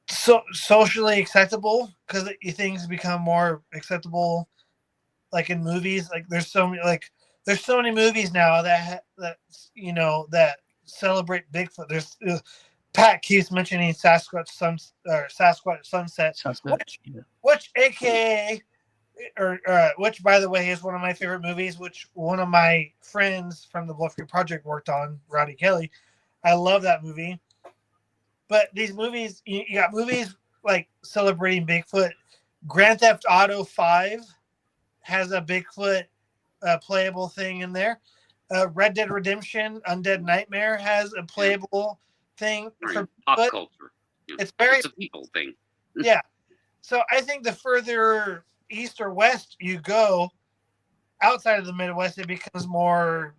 So socially acceptable, because things become more acceptable, like in movies. Like there's so many movies now that celebrate Bigfoot. There's Pat keeps mentioning Sasquatch Sunset, which AKA which by the way is one of my favorite movies, which one of my friends from the Bluff Creek Project worked on, Roddy Kelly. I love that movie. But these movies, you got movies like celebrating Bigfoot. Grand Theft Auto 5 has a Bigfoot playable thing in there. Red Dead Redemption, Undead Nightmare has a playable thing for pop Bigfoot. culture. Yeah. It's a people thing. Yeah. So I think the further east or west you go outside of the Midwest, it becomes more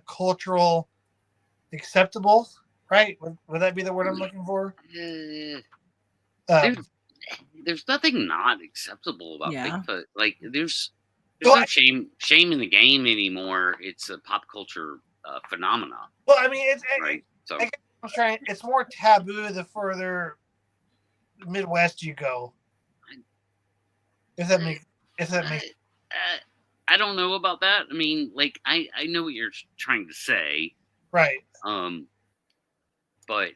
cultural acceptable, right? Would that be the word I'm looking for? There's nothing not acceptable about Bigfoot. Like there's Well, no shame in the game anymore. It's a pop culture phenomena. Well, I mean, it's right. So I guess I'm trying. It's more taboo the further Midwest you go. If that makes. I don't know about that. I mean, like I know what you're trying to say. Right. But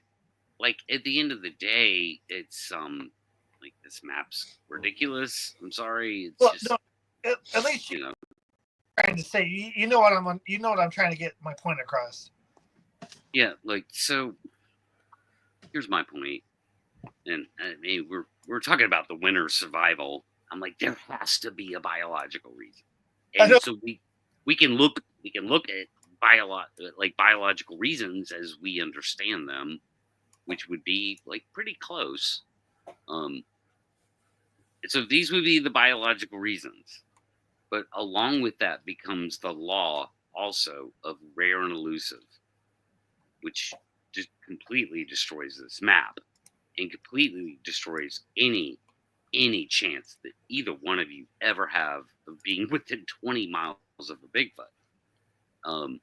like at the end of the day, it's like this map's ridiculous. I'm sorry. It's just, no, at least you know. Trying to say you know what I'm trying to get my point across. Yeah, like so. Here's my point, and I mean we're talking about the winter survival. I'm like, there has to be a biological reason, and so we can look at biological reasons as we understand them, which would be like pretty close. So these would be the biological reasons. But along with that becomes the law also of rare and elusive, which just completely destroys this map and completely destroys any chance that either one of you ever have of being within 20 miles of a Bigfoot.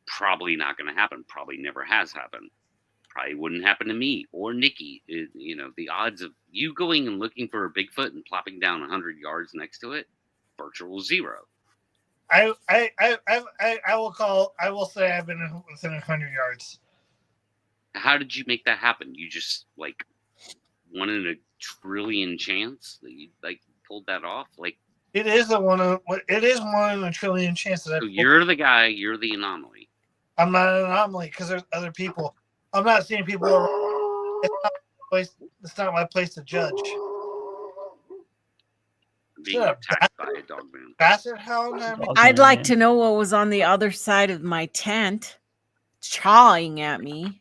Probably not going to happen. Probably never has happened. Probably wouldn't happen to me or Nikki. The odds of you going and looking for a Bigfoot and plopping down 100 yards next to it, virtual zero. I will say I've been within 100 yards. How did you make that happen? You just like 1 in a trillion chance that you like pulled that off? Like it is 1 in a trillion chance that so you're the guy, you're the anomaly. I'm not an anomaly because there's other people. I'm not seeing people around. It's not my place to judge. Being attacked by a dog man. Basset hound? I'd like to know what was on the other side of my tent, chawing at me.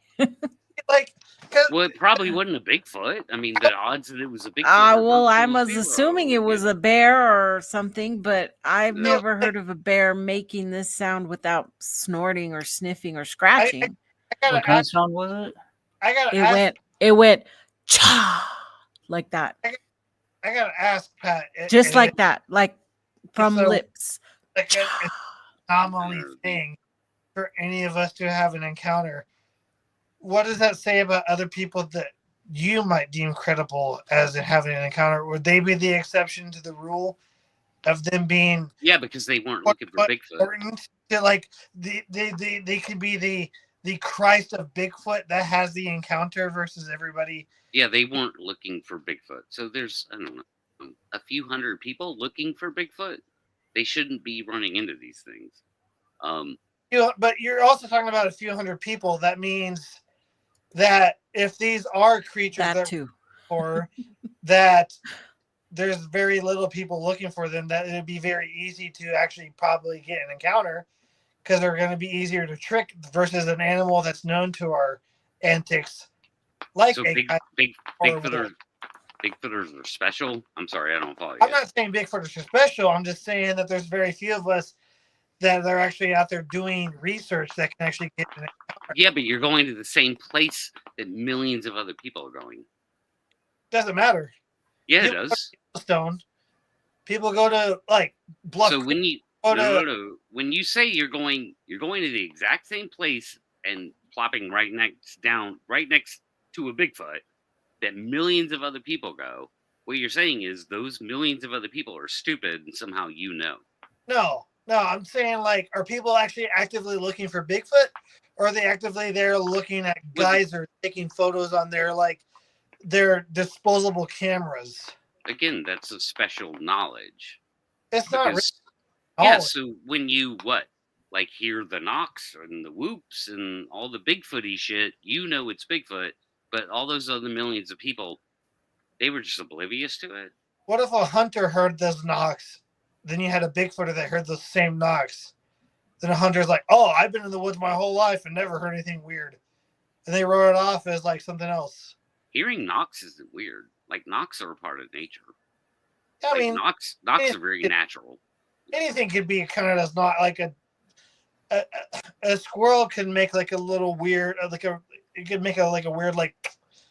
Well, it probably wasn't a Bigfoot. I mean, the odds that it was a Bigfoot. Well, I was assuming it was a bear or something, but I've never heard of a bear making this sound without snorting or sniffing or scratching. What kind of sound was it? It went cha like that. I gotta ask Pat. Just like that, like from lips. Like an anomaly thing for any of us to have an encounter. What does that say about other people that you might deem credible as having an encounter? Would they be the exception to the rule of them being? Yeah, because they weren't looking for Bigfoot. Like they could be the Christ of Bigfoot that has the encounter versus everybody. Yeah, they weren't looking for Bigfoot. So there's, I don't know, a few hundred people looking for Bigfoot. They shouldn't be running into these things. But you're also talking about a few hundred people. That means that if these are creatures or that there's very little people looking for them, that it'd be very easy to actually probably get an encounter because they're going to be easier to trick versus an animal that's known to our antics. Like so Bigfooters are special. I'm sorry, I don't follow you. I'm not saying Bigfooters are special. I'm just saying that there's very few of us that are actually out there doing research that can actually get an encounter. Yeah, but you're going to the same place that millions of other people are going. Doesn't matter. Yeah, it does. Stone. People go to like Bluff. So when you when you say you're going to the exact same place and plopping right next to a Bigfoot that millions of other people go, what you're saying is those millions of other people are stupid and somehow you know. No, I'm saying like, are people actually actively looking for Bigfoot, or are they actively there looking at guys or taking photos on their disposable cameras? Again, that's a special knowledge. It's not really. Yeah, so when you hear the knocks and the whoops and all the Bigfooty shit, you know it's Bigfoot, but all those other millions of people, they were just oblivious to it. What if a hunter heard those knocks? Then you had a Bigfooter that heard those same knocks. Then a hunter's like, oh, I've been in the woods my whole life and never heard anything weird. And they wrote it off as like something else. Hearing knocks isn't weird. Like, knocks are a part of nature. I mean, knocks are very natural. Anything could be kind of as not like a squirrel can make like a little weird, it could make a weird like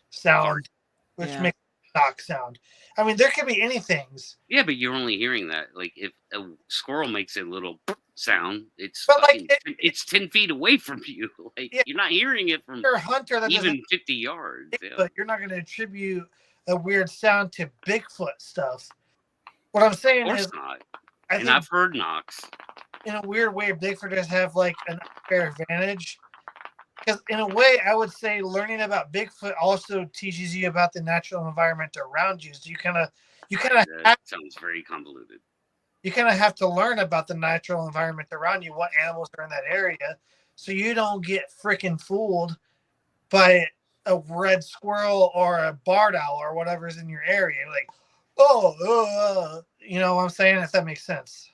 sound, which makes a knock sound. I mean, there could be anything. Yeah, but you're only hearing that. Like, if a squirrel makes a little sound, it's 10 feet away from you. Like, you're not hearing it from a hunter that even 50 yards. But you're not going to attribute a weird sound to Bigfoot stuff. What I'm saying is, not. I've heard knocks. In a weird way, Bigfooters have like an unfair advantage. Because in a way, I would say learning about Bigfoot also teaches you about the natural environment around you. So you kind of sounds very convoluted. You kind of have to learn about the natural environment around you, what animals are in that area, so you don't get freaking fooled by a red squirrel or a barred owl or whatever's in your area. Like, you know what I'm saying? If that makes sense.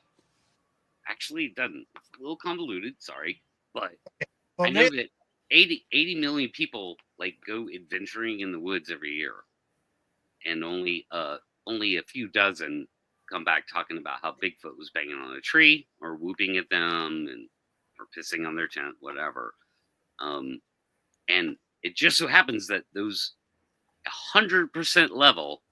Actually, it doesn't. It's a little convoluted. Sorry, but well, I know that 80 million people go adventuring in the woods every year, and only only a few dozen come back talking about how Bigfoot was banging on a tree or whooping at them and or pissing on their tent, whatever. And it just so happens that those 100% level,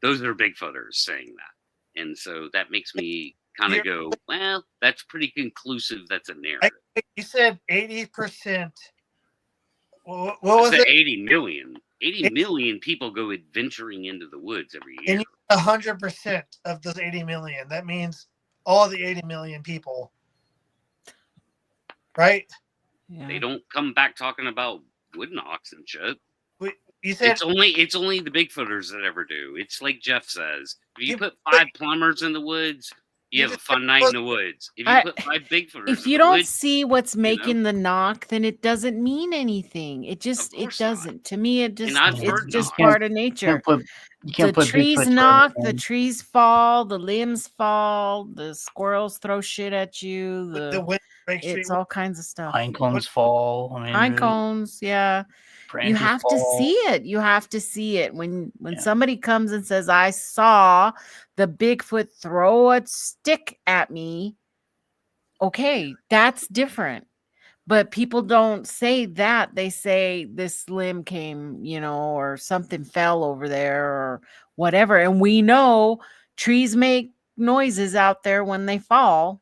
those are Bigfooters saying that. And so that makes me kind of go, well, that's pretty conclusive. That's a narrative. You said 80%. What was it? 80 million. 80 million people go adventuring into the woods every year. And 100% of those 80 million. That means all the 80 million people. Right? Yeah. They don't come back talking about wood knocks and shit. You said it's only the Bigfooters that ever do. It's like Jeff says. If you put 5 plumbers in the woods, you have a fun night in the woods. If you put 5 Bigfooters, if you don't see what's making the knock, then it doesn't mean anything. It just doesn't. Not. To me, it's just part of nature. You can't the put trees Bigfoot knock, the trees fall, the limbs fall, the squirrels throw shit at you. It's all kinds of stuff. Pine cones fall. I mean, pine cones, yeah. You have to see it. You have to see it. When somebody comes and says, I saw the Bigfoot throw a stick at me, okay, that's different. But people don't say that. They say this limb came, or something fell over there or whatever. And we know trees make noises out there when they fall,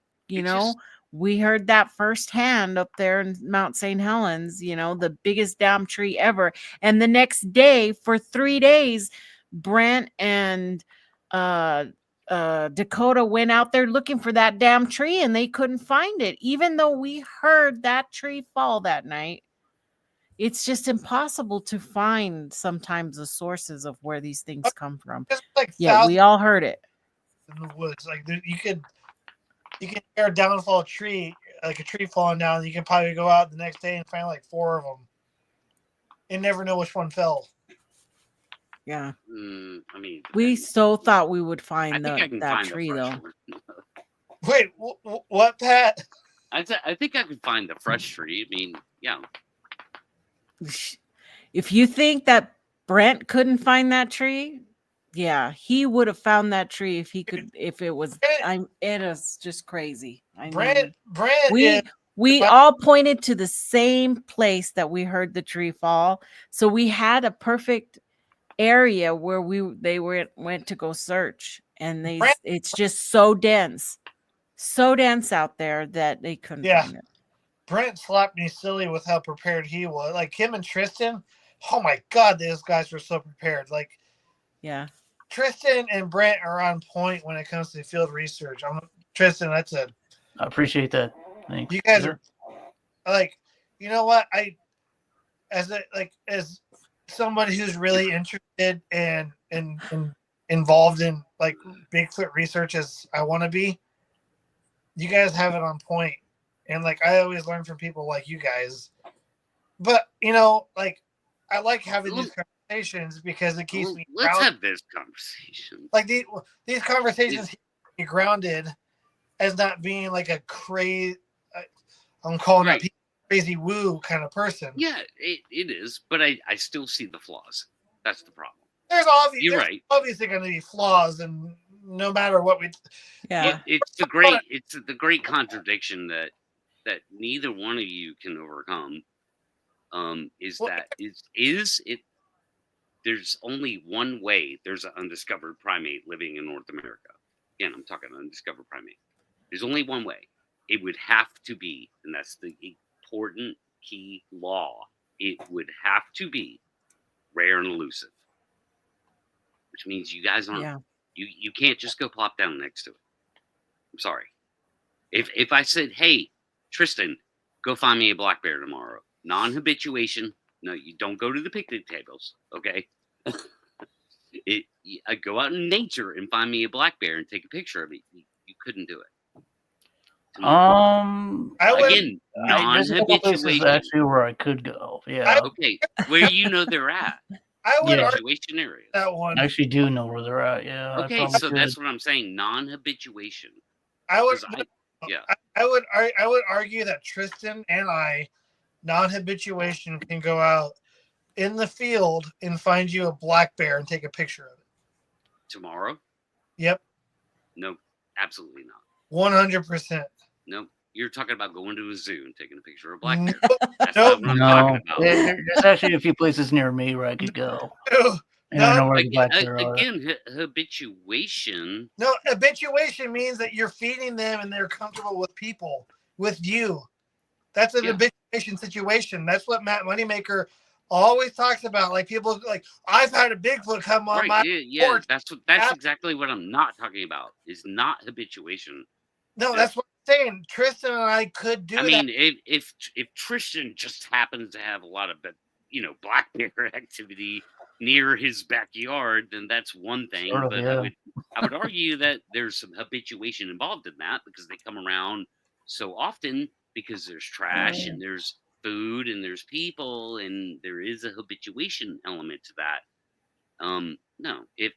We heard that firsthand up there in Mount St. Helens, the biggest damn tree ever. And the next day, for 3 days, Brent and Dakota went out there looking for that damn tree and they couldn't find it. Even though we heard that tree fall that night, it's just impossible to find sometimes the sources of where these things come from. Yeah, we all heard it. In the woods, you can hear a downfall tree, like a tree falling down. You can probably go out the next day and find like 4 of them and never know which one fell. Yeah. I mean, we so thought we would find that tree though. Wait, what, Pat? I think I could find the fresh tree. I mean, yeah. If you think that Brent couldn't find that tree, yeah, he would have found that tree if he could. If it was, it is just crazy. Brent. We all pointed to the same place that we heard the tree fall, so we had a perfect area where they went to go search, and it's just so dense out there that they couldn't find it. Brent slapped me silly with how prepared he was. Like him and Tristan, oh my God, those guys were so prepared. Like, yeah. Tristan and Brent are on point when it comes to field research. Tristan, that's it. I appreciate that. Thanks. You guys are like, you know what? As somebody who's really interested and involved in like Bigfoot research as I want to be, you guys have it on point. And like I always learn from people like you guys. But like I like having these conversations because it keeps me grounded. Let's have this conversation. Like these conversations keep me grounded as not being like a crazy I'm calling it crazy woo kind of person. Yeah, it is, but I still see the flaws. That's the problem. There's obviously going to be flaws, and no matter what we. Yeah, it's the great contradiction that neither one of you can overcome. There's only one way. There's an undiscovered primate living in North America. Again, I'm talking undiscovered primate. There's only one way. It would have to be, and that's the important key law. It would have to be rare and elusive, which means you guys aren't. Yeah. You can't just go plop down next to it. I'm sorry. If I said, "Hey, Tristan, go find me a black bear tomorrow," non-habituation. No, you don't go to the picnic tables. Okay. I go out in nature and find me a black bear and take a picture of it. You couldn't do it. Non-habituation. Is actually where I could go. Yeah. Okay. Where they're at. I would habituation areas. That one. I actually do know where they're at. Yeah. Okay, so that's what I'm saying. Non-habituation. I would argue that Tristan and I, non-habituation, can go out in the field and find you a black bear and take a picture of it. Tomorrow? Yep. No, absolutely not. 100%. No, you're talking about going to a zoo and taking a picture of a black bear. Nope. That's Nope. not what I'm talking No, about. there's actually a few places near me where I could go. And I know where the black bear are. Again, habituation. No, habituation means that you're feeding them and they're comfortable with people, with you. That's an habituation situation. That's what Matt Moneymaker always talks about. Like people like, I've had a Bigfoot come on my porch. That's exactly what I'm not talking about. Is not habituation. No, that's what I'm saying. Tristan and I could do that. I mean, if Tristan just happens to have a lot of black bear activity near his backyard, then that's one thing. Sort of, but yeah. I would argue that there's some habituation involved in that because they come around so often because there's trash and there's food and there's people and there is a habituation element to that. No, if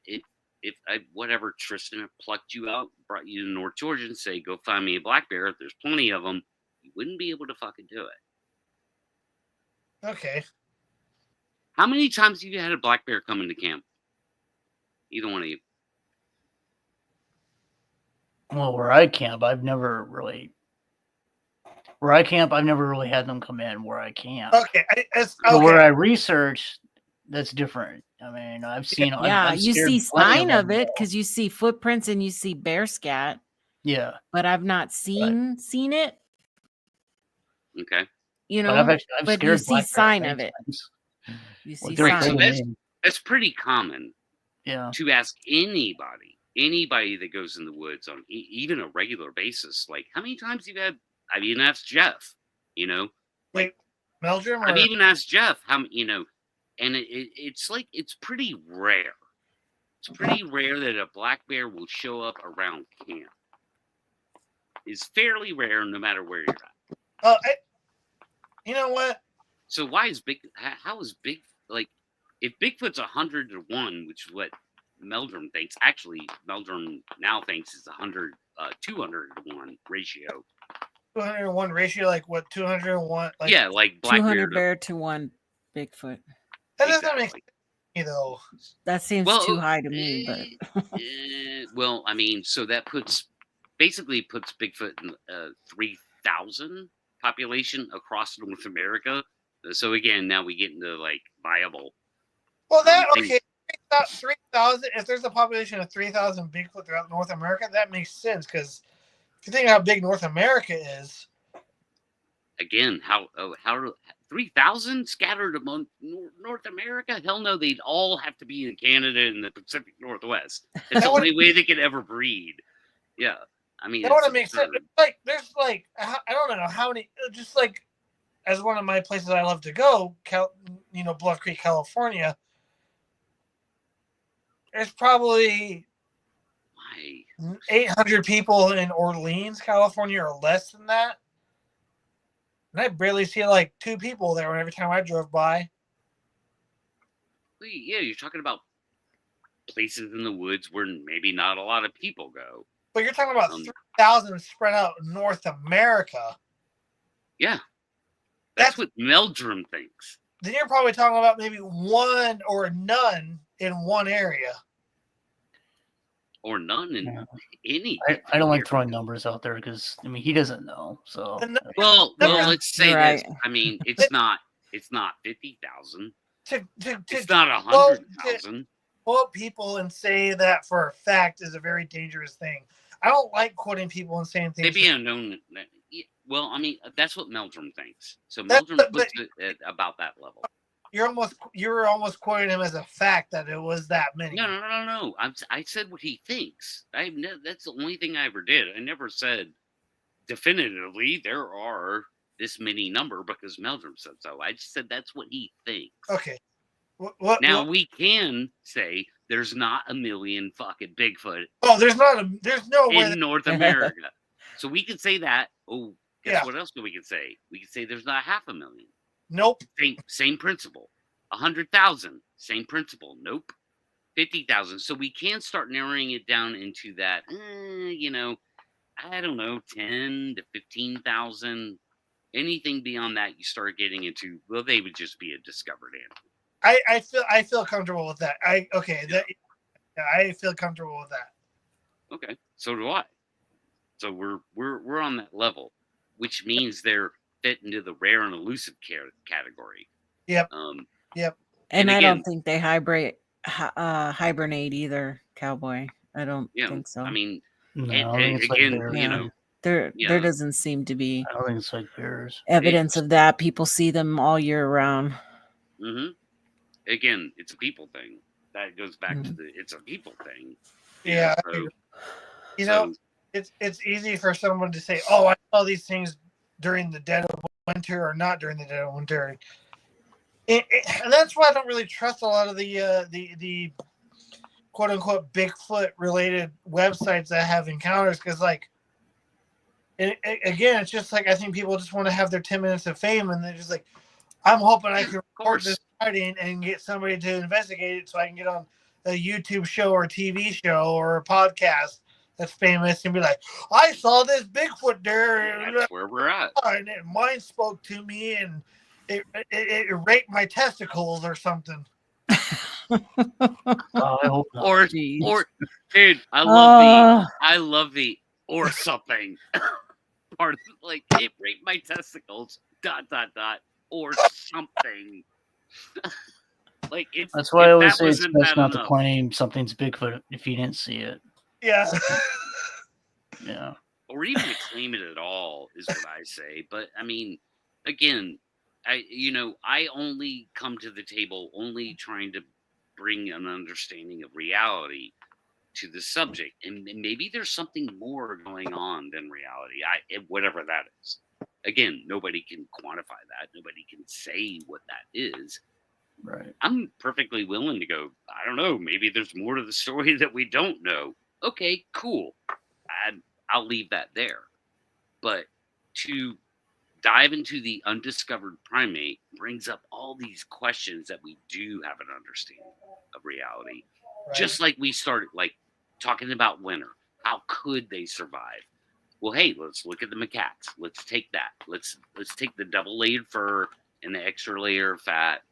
whatever Tristan plucked you out, brought you to North Georgia and say, go find me a black bear, if there's plenty of them, you wouldn't be able to fucking do it. Okay. How many times have you had a black bear come into camp? Either one of you. Well, where I camp, I've never really had them come in where I camp. Okay. But where I research, that's different. I mean, I've seen. Yeah, I've you scared see plenty sign of them. it because you see footprints and you see bear scat. Yeah, but I've not seen it. Okay. You know, I've but you see sign of it. You see sign. So that's pretty common. Yeah. To ask anybody that goes in the woods on even a regular basis, like how many times you've had. I've even asked Jeff. Wait, Meldrum. I've even asked Jeff how and it's like it's pretty rare. It's pretty rare that a black bear will show up around camp. It's fairly rare, no matter where you're at. You know what? So how is like if Bigfoot's 100 to 1, which is what Meldrum thinks. Actually, Meldrum now thinks is 200 to 1 ratio. 201 ratio, like what? 201. Like, yeah, like black 200 bear to 1 Bigfoot. That doesn't make sense to me, though. That seems too high to me, but well, I mean, so that basically puts Bigfoot in 3,000 population across North America. So again, now we get into like viable. Well, 3,000. If there's a population of 3,000 Bigfoot throughout North America, that makes sense because if you think how big North America is. Again, how 3,000 scattered among North America? Hell no, they'd all have to be in Canada and the Pacific Northwest. It's the only way they could ever breed. Yeah, I mean, that would make sense. Like, there's like I don't know how many. Just like as one of my places I love to go, Bluff Creek, California. There's probably 800 people in Orleans, California, or less than that. And I barely see like 2 people there every time I drove by. Yeah, you're talking about places in the woods where maybe not a lot of people go. But you're talking about 3,000 spread out in North America. Yeah. That's what Meldrum thinks. Then you're probably talking about maybe 1 or none in one area. Or none in any. I don't like throwing numbers out there because he doesn't know. So well, let's say this. I mean, it's not 50,000. It's not 100,000. Quote people and say that for a fact is a very dangerous thing. I don't like quoting people and saying things. Maybe unknown. Well, I mean, that's what Meldrum thinks. So Meldrum puts it at about that level. You're almost quoting him as a fact that it was that many. No. I said what he thinks. That's the only thing I ever did. I never said definitively there are this many number because Meldrum said so. I just said that's what he thinks. Okay. We can say there's not a million fucking Bigfoot. Oh, there's no way in North America. So we can say that. Oh, guess what else we can say? We can say there's not 500,000. Nope. Same principle. 100,000. Same principle. Nope. 50,000. So we can start narrowing it down into that. I don't know, 10 to 15,000. Anything beyond that, you start getting into. Well, they would just be a discovered animal. I feel comfortable with that. I feel comfortable with that. Okay, so do I. So we're on that level, which means they're fit into the rare and elusive category. Yep. And And I again, don't think they hibernate either, Cowboy. I don't think so. I mean, No, and, I think it's like again, bears. you know, there yeah. doesn't seem to be I think it's like bears. evidence of that. People see them all year round. Again, it's a people thing. That goes back to it's a people thing. Yeah. You know, it's easy for someone to say, "Oh, I saw these things during the dead of winter or not during the dead of winter," and that's why I don't really trust a lot of the quote unquote Bigfoot related websites that have encounters, because like, again, it's just like I think people just want to have their 10 minutes of fame, and they're just like, I'm hoping I can report this sighting and get somebody to investigate it so I can get on a YouTube show or a TV show or a podcast that's famous and be like, I saw this Bigfoot there. That's where we're at. And mine spoke to me and it raped my testicles or something. I hope not. Or dude, I love the or something part of like it raped my testicles ... or something. Like that's why I always say it's best not to claim something's Bigfoot if you didn't see it. Yeah. Yeah. Or even to claim it at all is what I say. But I mean, again, I only come to the table only trying to bring an understanding of reality to the subject, and maybe there's something more going on than reality. Whatever that is. Again, nobody can quantify that. Nobody can say what that is. Right. I'm perfectly willing to go, I don't know, maybe there's more to the story that we don't know. Okay, cool. I'll leave that there. But to dive into the undiscovered primate brings up all these questions that we do have an understanding of reality. Right. Just like we started like talking about winter. How could they survive? Well, hey, let's look at the macaques. Let's take that. Let's take the double layered fur and the extra layer of fat.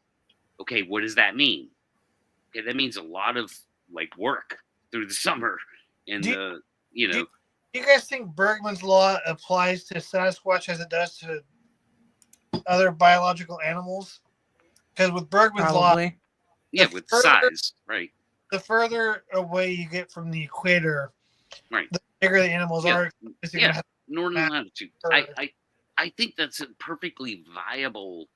Okay, what does that mean? Okay, that means a lot of like work through the summer. And do you guys think Bergman's law applies to Sasquatch as it does to other biological animals? Because with Bergman's law, with size, right? The further away you get from the equator, right, the bigger the animals are. Northern latitude. I think that's a perfectly viable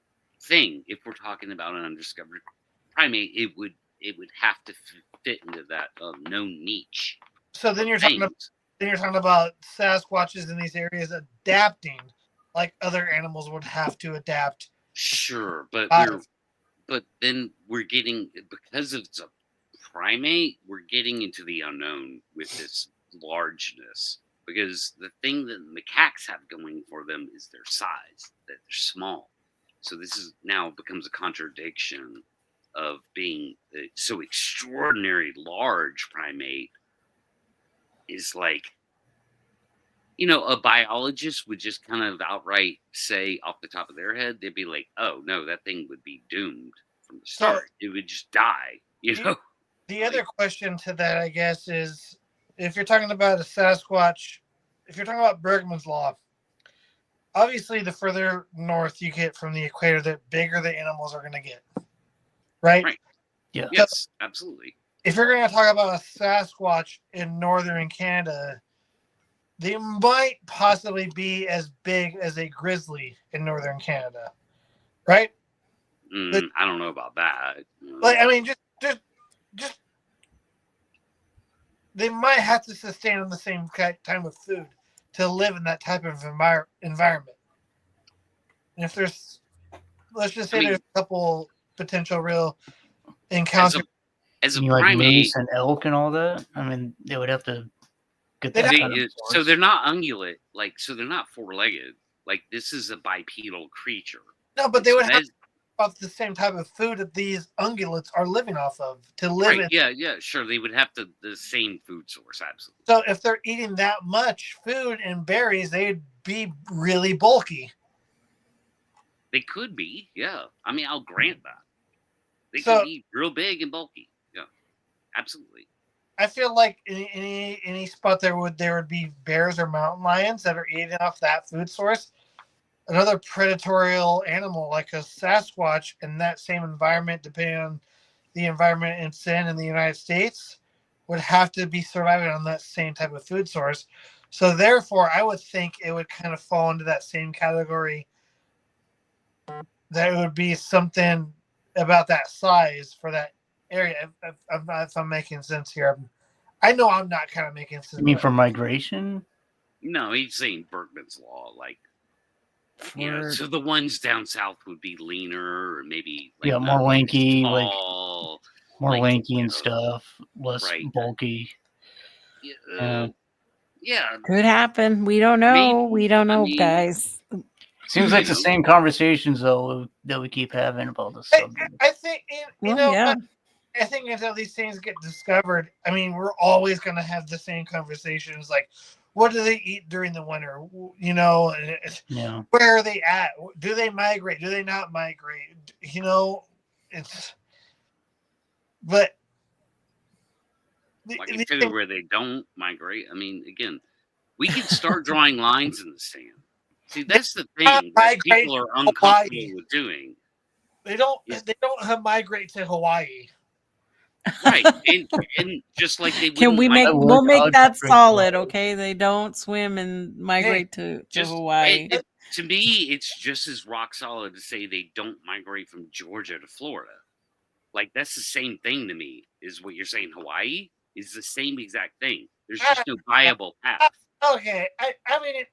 thing. If we're talking about an undiscovered primate, it would have to fit into that known niche. So then you're talking about Sasquatches in these areas adapting like other animals would have to adapt. Sure, but then we're getting, because it's a primate, we're getting into the unknown with this largeness, because the thing that macaques have going for them is their size, that they're small. So this is now becomes a contradiction of being so extraordinary large primate is like, a biologist would just kind of outright say off the top of their head, they'd be like, oh no, that thing would be doomed from the start. It would just die, The other question to that, I guess, is if you're talking about a Sasquatch, if you're talking about Bergman's law, obviously the further north you get from the equator, the bigger the animals are going to get. Right? Yeah. Yes, absolutely. If you're going to talk about a Sasquatch in northern Canada, they might possibly be as big as a grizzly in northern Canada. Right? I don't know about that. Like, I mean, just they might have to sustain on the same type of food to live in that type of environment. And if there's, let's just say there's a couple potential real encounters. As a primate, like moose and elk and all that. I mean, they would have to get that. So they're not ungulate, so they're not four-legged. Like, this is a bipedal creature. No, but they would have about the same type of food that these ungulates are living off of to live in. Yeah, sure. They would have the same food source, absolutely. So if they're eating that much food and berries, they'd be really bulky. They could be, yeah. I mean, I'll grant that. They could be real big and bulky. Yeah, absolutely. I feel like any spot there would be bears or mountain lions that are eating off that food source. Another predatory animal like a Sasquatch in that same environment, depending on the environment it's in the United States, would have to be surviving on that same type of food source. So therefore, I would think it would kind of fall into that same category. That it would be something about that size for that area. If I'm making sense here, I know I'm not kind of making sense. You mean for migration? No, he's saying Bergman's law, like, you know, so the ones down south would be leaner or maybe like Yeah, more lanky, tall, more lanky and stuff, less bulky. Yeah, could happen. We don't know. Maybe. We don't know, I mean, guys. Seems like the same conversations though that we keep having about this subject. I think Yeah. I think until these things get discovered, I mean, we're always going to have the same conversations. Like, what do they eat during the winter? You know, where are they at? Do they migrate? Do they not migrate? You know, but like I tell where they don't migrate. I mean, again, we can start drawing lines in the sand. See, that's the thing that people are uncomfortable with doing. They don't migrate to Hawaii. Right, and just like they can we make we'll make that solid, okay? They don't swim and migrate to Hawaii. To me, it's just as rock solid to say they don't migrate from Georgia to Florida. Like that's the same thing to me. Is what you're saying? Hawaii is the same exact thing. There's just no viable path. Okay, I mean,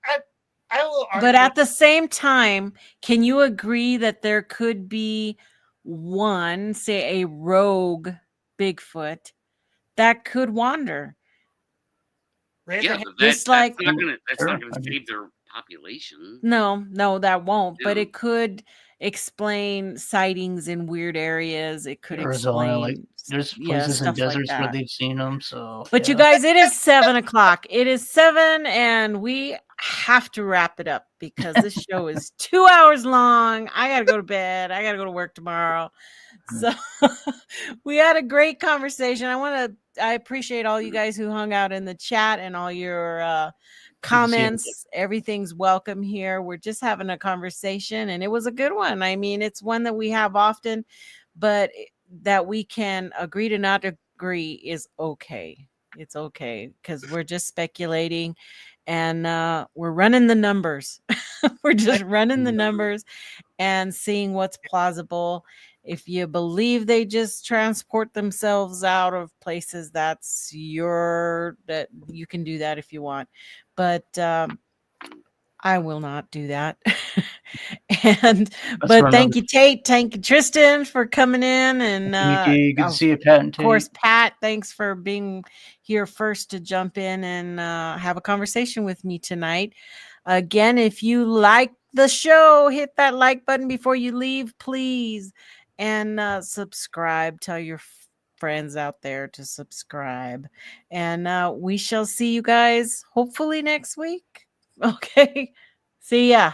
I will argue. But at the same time, can you agree that there could be one, say, a rogue Bigfoot that could wander? Yeah, that's not gonna save their population. No, that won't. Yeah. But it could explain sightings in weird areas. It could Arizona, explain. Like, there's places in deserts like where they've seen them. So, but you guys, it is 7:00. It is 7, and we have to wrap it up because this show is 2 hours long. I gotta go to bed. I gotta go to work tomorrow. So we had a great conversation. I appreciate all you guys who hung out in the chat and all your comments. Everything's welcome here. We're just having a conversation, and it was a good one. I mean, it's one that we have often, but that we can agree to not agree is okay. It's okay because we're just speculating, and we're running the numbers. We're just running the numbers and seeing what's plausible. If you believe they just transport themselves out of places, that you can do that if you want. But I will not do that. But thank you, Tate. Thank you, Tristan, for coming in. And Nikki, good to see you, Pat. Of course, Pat, thanks for being here first to jump in and have a conversation with me tonight. Again, if you like the show, hit that like button before you leave, please. And subscribe. Tell your friends out there to subscribe. And we shall see you guys hopefully next week. Okay. See ya.